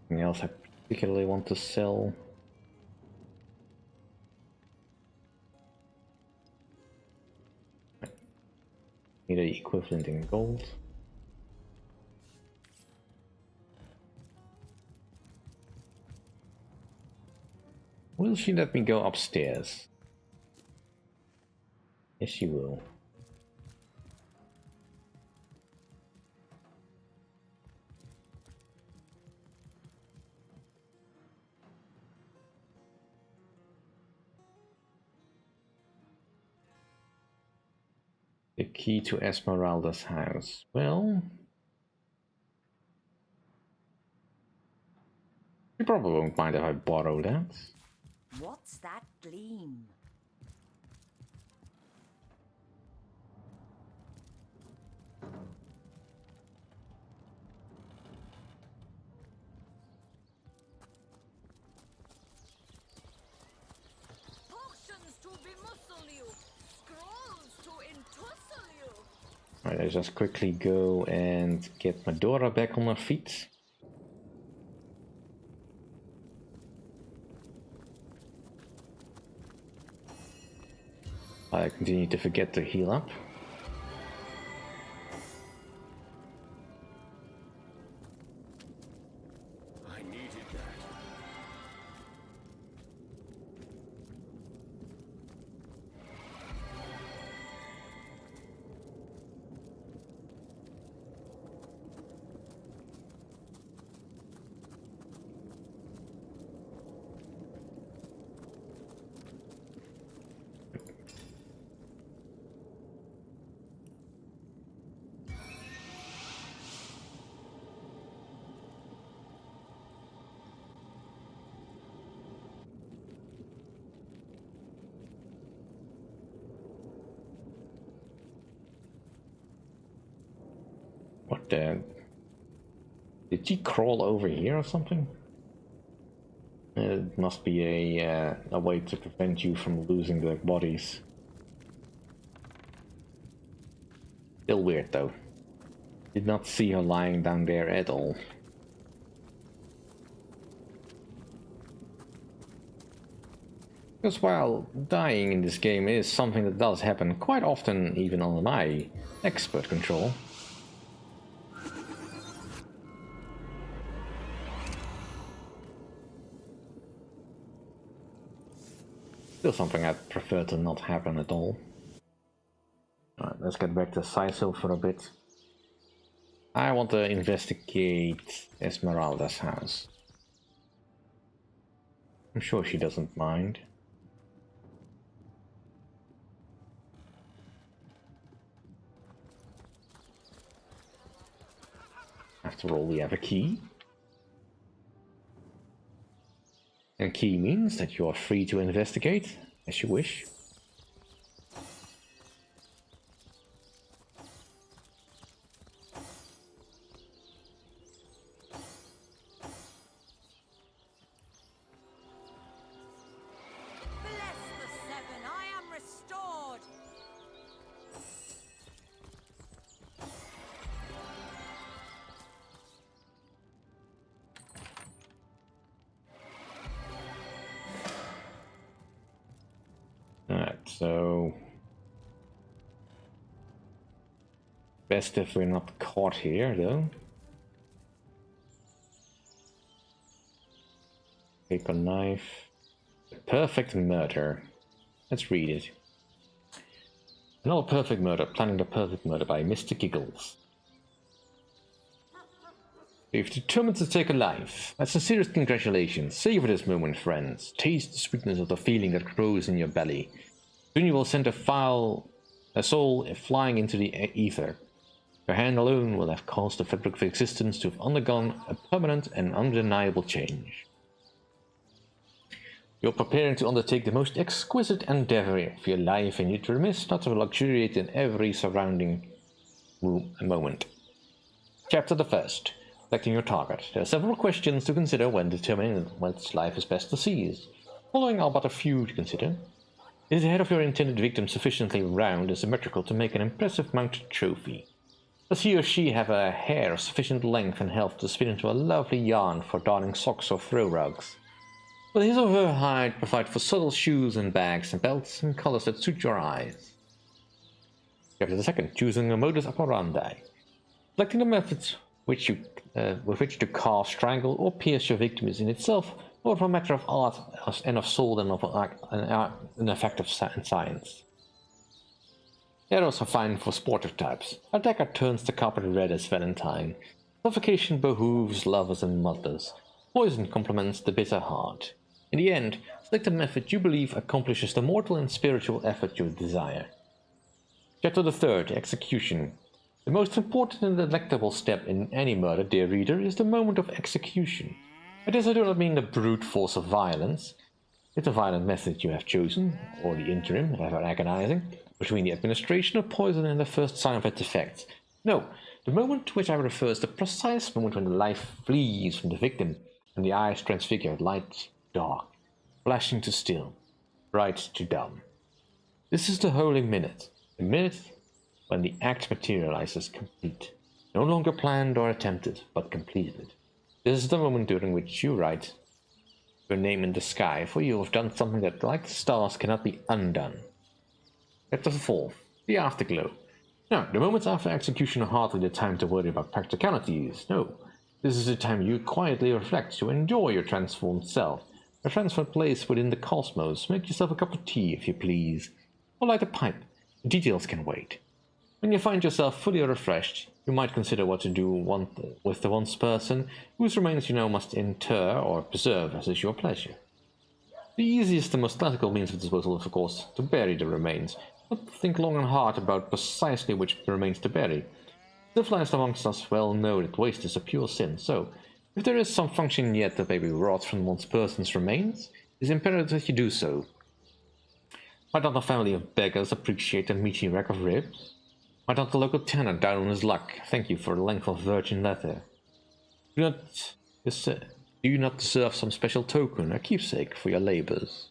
Anything else I particularly want to sell? Need an equivalent in gold. Will she let me go upstairs? Yes, she will. The key to Esmeralda's house. Well, you probably won't mind if I borrow that. What's that gleam? Potions to bemuscle you, scrolls to entussle you. Alright, let's just quickly go and get Medora back on her feet. I continue to forget to heal up. I needed that. What the... Did she crawl over here or something? It must be a way to prevent you from losing their bodies. Still weird though. Did not see her lying down there at all. Because while dying in this game is something that does happen quite often even on my expert control, still something I'd prefer to not happen at all. Alright, let's get back to Cyseal for a bit. I want to investigate Esmeralda's house. I'm sure she doesn't mind. After all, we have a key. And key means that you are free to investigate as you wish. Bless the seven, I am restored. so best if we're not caught here, though. Paper knife. Perfect murder. Let's read it. Another perfect murder, planning the perfect murder by Mr. Giggles. You've determined to take a life. My sincerest congratulations. Savor this moment, friends. Taste the sweetness of the feeling that grows in your belly. Soon you will send a soul flying into the ether. Your hand alone will have caused the fabric of existence to have undergone a permanent and undeniable change. You're preparing to undertake the most exquisite endeavor of your life, and you'd remiss not to luxuriate in every surrounding moment. Chapter the first. Selecting your target. There are several questions to consider when determining which life is best to seize. Following are but a few to consider. Is the head of your intended victim sufficiently round and symmetrical to make an impressive mounted trophy? Does he or she have a hair of sufficient length and health to spin into a lovely yarn for darning socks or throw rugs? Will his or her hide provide for subtle shoes and bags and belts and colors that suit your eyes? Chapter the second. Choosing a modus operandi. Selecting the methods with which to carve, strangle, or pierce your victim is in itself more of a matter of art and of soul than of an effect of science. Arrows are fine for sportive types. A dagger turns the carpet red as Valentine. Suffocation behooves lovers and mothers. Poison complements the bitter heart. In the end, select a method you believe accomplishes the mortal and spiritual effort you desire. Chapter the third. Execution. The most important and delectable step in any murder, dear reader, is the moment of execution. By this I do not mean the brute force of violence. If the violent method you have chosen, or the interim, ever agonizing, between the administration of poison and the first sign of its effects. No, the moment to which I refer is the precise moment when the life flees from the victim, and the eyes transfigured, light dark, flashing to still, bright to dumb. This is the holy minute, the minute when the act materializes complete, no longer planned or attempted, but completed. This is the moment during which you write your name in the sky, for you have done something that, like the stars, cannot be undone. Chapter 4. The Afterglow. Now, the moments after execution are hardly the time to worry about practicalities. No, this is the time you quietly reflect, to enjoy your transformed self, a transferred place within the cosmos. Make yourself a cup of tea, if you please, or light a pipe. The details can wait. When you find yourself fully refreshed, you might consider what to do with the once person whose remains you now must inter or preserve as is your pleasure. The easiest and most classical means of disposal is, of course, to bury the remains. Not think long and hard about precisely which remains to bury. Civilized amongst us well know that waste is a pure sin, so if there is some function yet that may be wrought from one's person's remains, it is imperative that you do so. Might not a family of beggars appreciate a meaty rack of ribs? Might not the local tanner down on his luck thank you for a length of virgin leather? Do you not deserve some special token, a keepsake for your labors?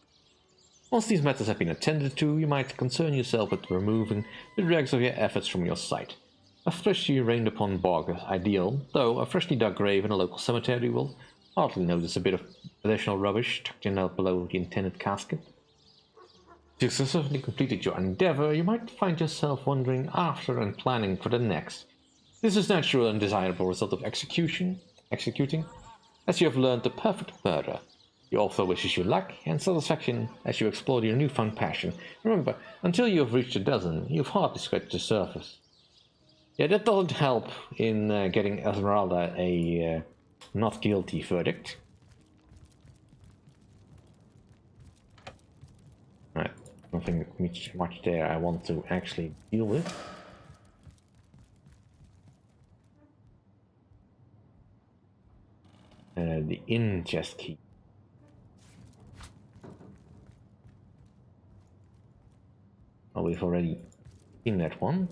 Once these matters have been attended to, you might concern yourself with removing the dregs of your efforts from your sight. A freshly rained upon bog is ideal, though a freshly dug grave in a local cemetery will hardly notice a bit of additional rubbish tucked in out below the intended casket. If you successfully completed your endeavor, you might find yourself wandering after and planning for the next. This is natural and desirable result of executing, as you have learned the perfect murder. The author wishes you luck and satisfaction as you explore your newfound passion. Remember, until you have reached a dozen, you've hardly scratched the surface. Yeah, that doesn't help in getting Esmeralda a not guilty verdict. Right, nothing much there I want to actually deal with. The inn chest key. Oh, we've already seen that one.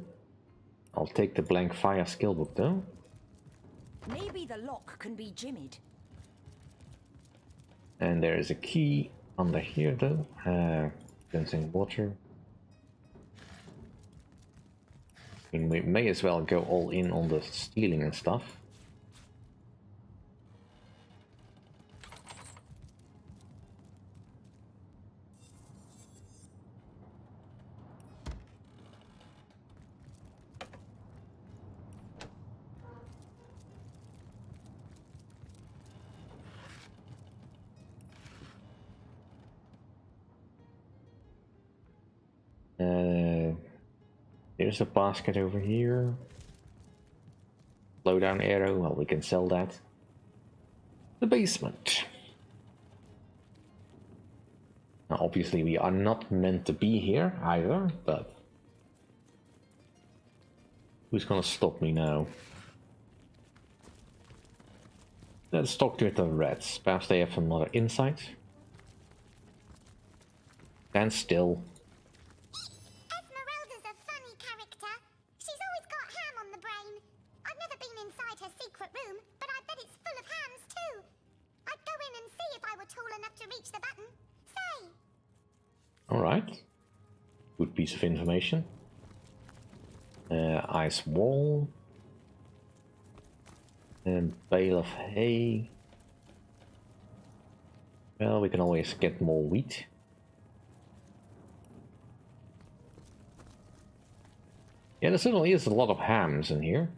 I'll take the blank fire skill book though. Maybe the lock can be jimmied. And there is a key under here though. Cleansing water. I mean, we may as well go all in on the stealing and stuff. There's a basket over here. Slowdown arrow, well, we can sell that. The basement. Now, obviously, we are not meant to be here either, but who's gonna stop me now? Let's talk to the rats. Perhaps they have some other insight. Stand still. Esmeralda's a funny character. She's always got ham on the brain. I've never been inside her secret room, but I bet it's full of hams too. I'd go in and see if I were tall enough to reach the button. Say! Alright. Good piece of information. Ice wall. And bale of hay. Well, we can always get more wheat. Yeah, there certainly is a lot of hams in here.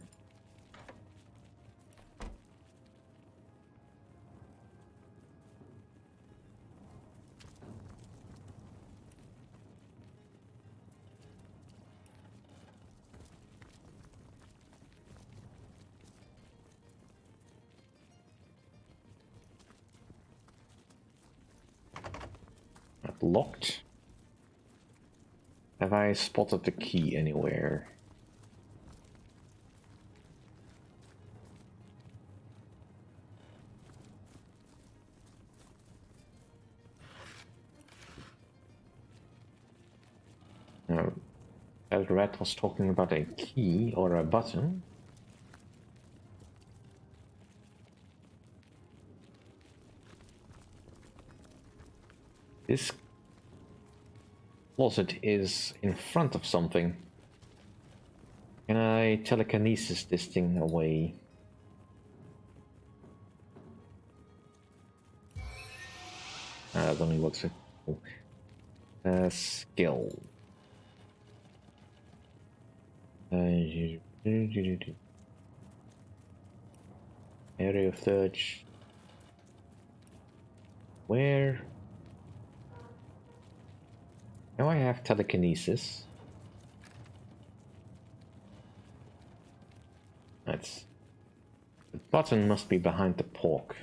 Locked. Have I spotted the key anywhere? No. Rat was talking about a key or a button. This closet is in front of something. Can I telekinesis this thing away? That only works a skill. Area of search. Where? Now I have telekinesis. That's... The button must be behind the pork.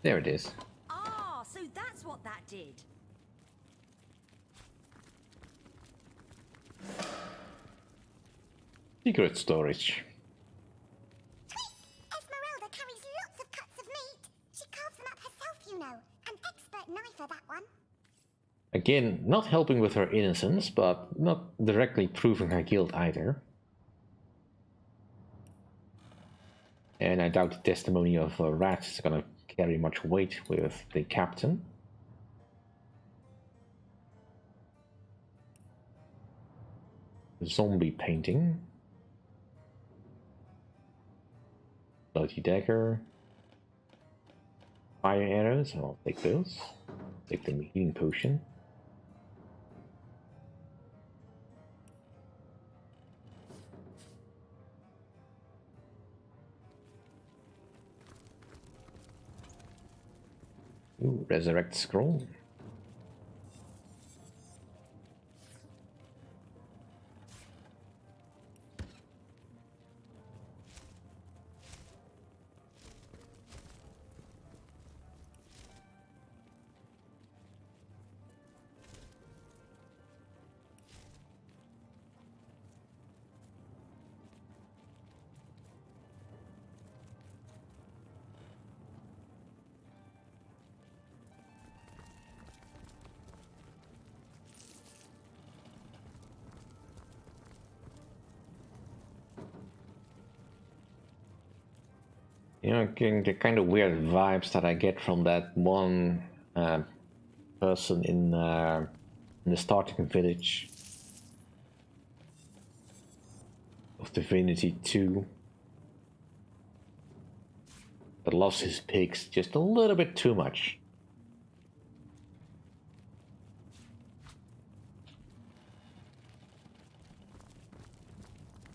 There it is. Ah, so that's what that did. Secret storage. Esmeralda carries lots of cuts of meat. She carves them up herself, you know. An expert knifer, that one. Again, not helping with her innocence, but not directly proving her guilt either. And I doubt the testimony of a rat is gonna carry much weight with the captain. Zombie painting. Bloody dagger. Fire arrows, I'll take those. Take the healing potion. Ooh, resurrect scroll. You know, getting the kind of weird vibes that I get from that one person in the starting village of Divinity 2 that loves his pigs just a little bit too much.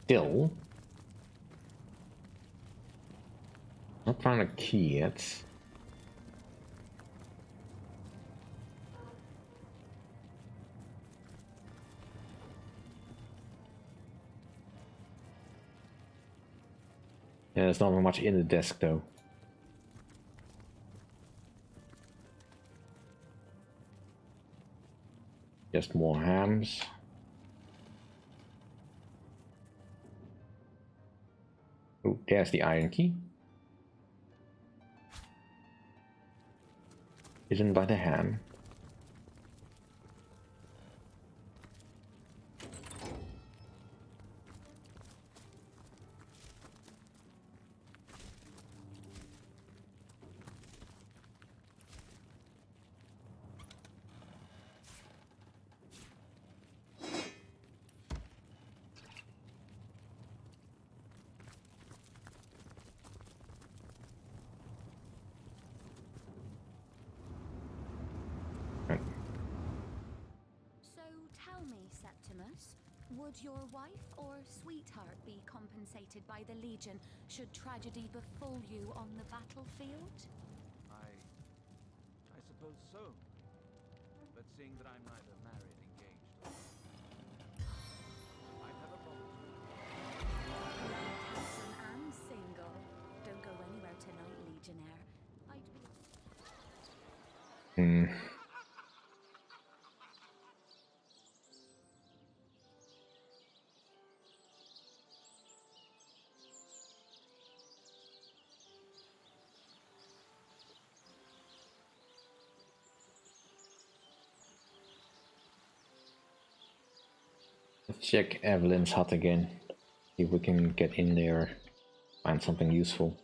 Still, Not found a key yet. Yeah, there's not much in the desk though. Just more hams. Oh, there's the iron key. Hidden by the ham. Would your wife or sweetheart be compensated by the Legion should tragedy befall you on the battlefield? I suppose so. But seeing that I'm neither married, engaged, or... I've never bothered to... Handsome and single. Don't go anywhere tonight, Legionnaire. I'd be... Let's check Evelyn's hut again. See if we can get in there, find something useful.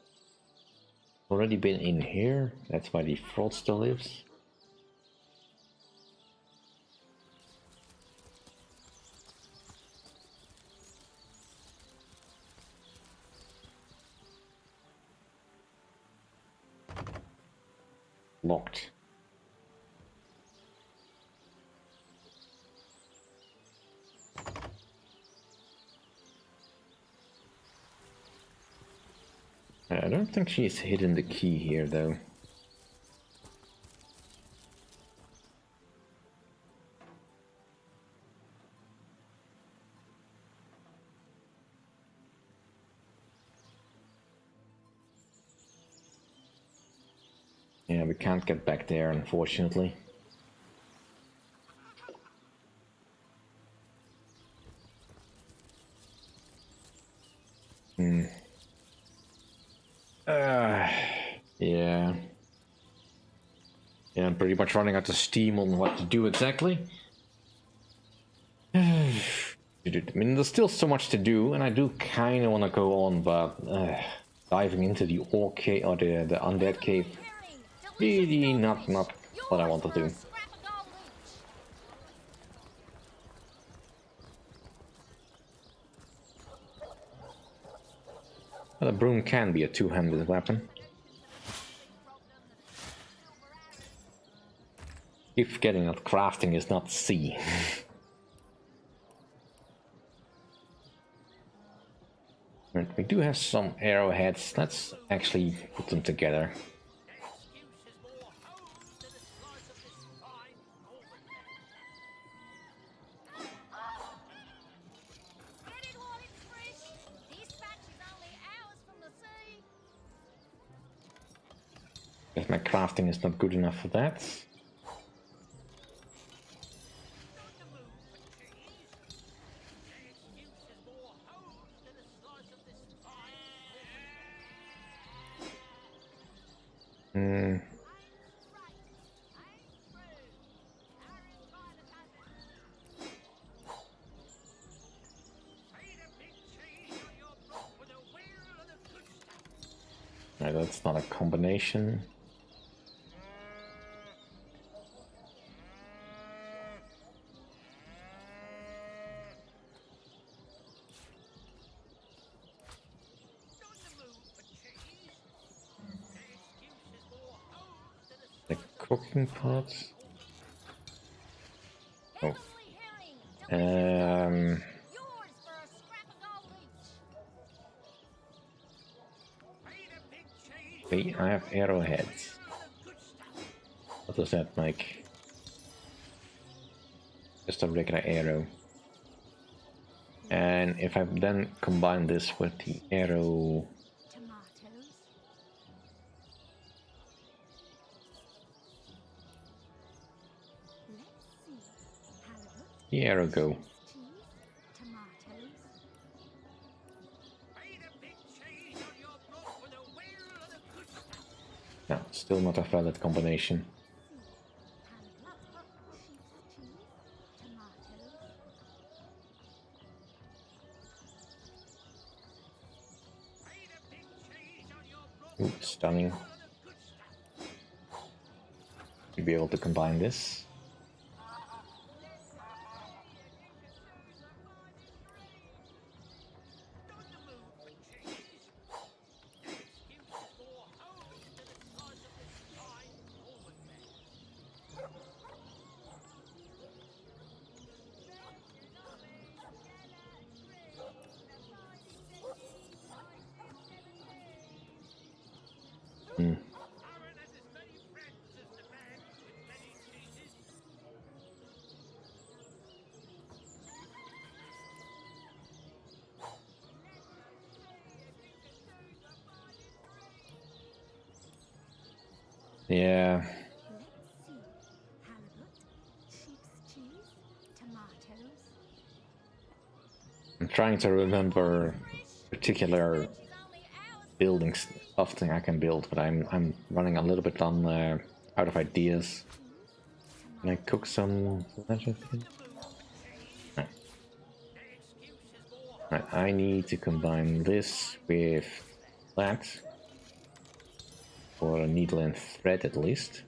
Already been in here, that's why the fraud still lives. Locked. I don't think she's hidden the key here, though. Yeah, we can't get back there, unfortunately. Yeah. Yeah, I'm pretty much running out of steam on what to do exactly. I mean, there's still so much to do, and I do kind of want to go on, but diving into the orc cave or the undead cave, really not what I want to do. But a broom can be a two-handed weapon. Keep forgetting that crafting is not C. Right, we do have some arrowheads. Let's actually put them together. Guess my crafting is not good enough for that. No, that's not a combination. The cooking pots. Oh. Wait, I have arrowheads. What does that make? Just a regular arrow. And if I then combine this with the arrow... The arrow go. No, still not a valid combination. Ooh, stunning. You'll be able to combine this. Yeah. I'm trying to remember particular buildings, stuff I can build, but I'm running a little bit on out of ideas. Can I cook some magic? No. Right, I need to combine this with that. Or a needle and thread at least.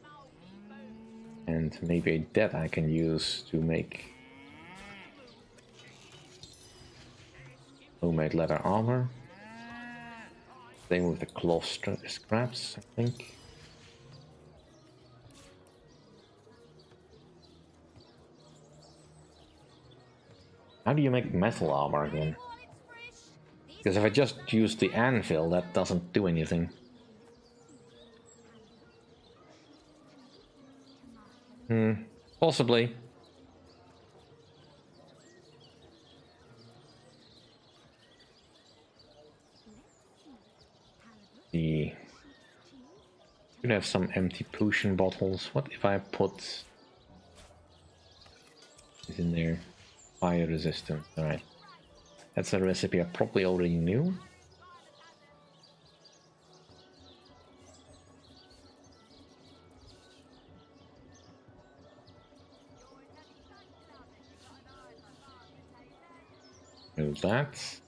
And maybe that I can use to make homemade leather armor. Same with the cloth scraps, I think. How do you make metal armor again? Because if I just use the anvil, that doesn't do anything. Possibly. The should have some empty potion bottles. What if I put this in there? Fire resistant. Alright. That's a recipe I probably already knew. Do that.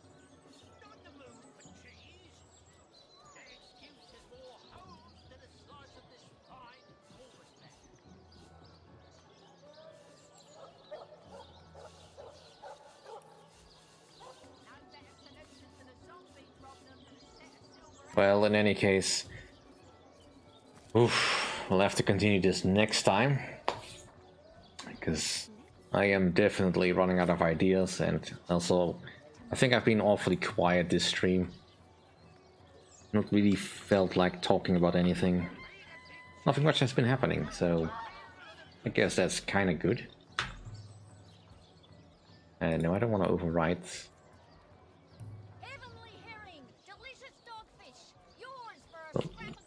Well, in any case, we'll have to continue this next time, because I am definitely running out of ideas, and also I think I've been awfully quiet this stream. Not really felt like talking about anything. Nothing much has been happening, so I guess that's kind of good. No, I don't want to overwrite.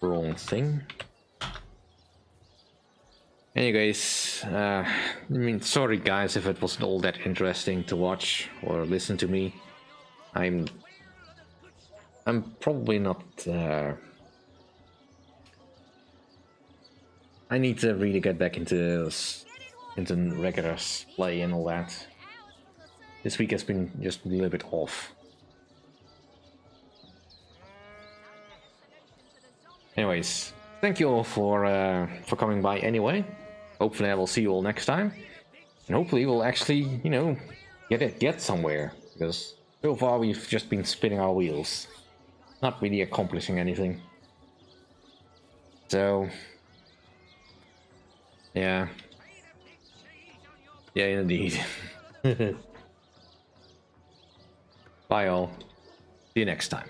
Wrong thing. Anyways, I mean, sorry guys if it wasn't all that interesting to watch or listen to me. I'm probably not. I need to really get back into regular play and all that. This week has been just a little bit off. Anyways, thank you all for coming by anyway. Hopefully I will see you all next time. And hopefully we'll actually, you know, get somewhere. Because so far we've just been spinning our wheels. Not really accomplishing anything. So... yeah. Yeah, indeed. Bye all. See you next time.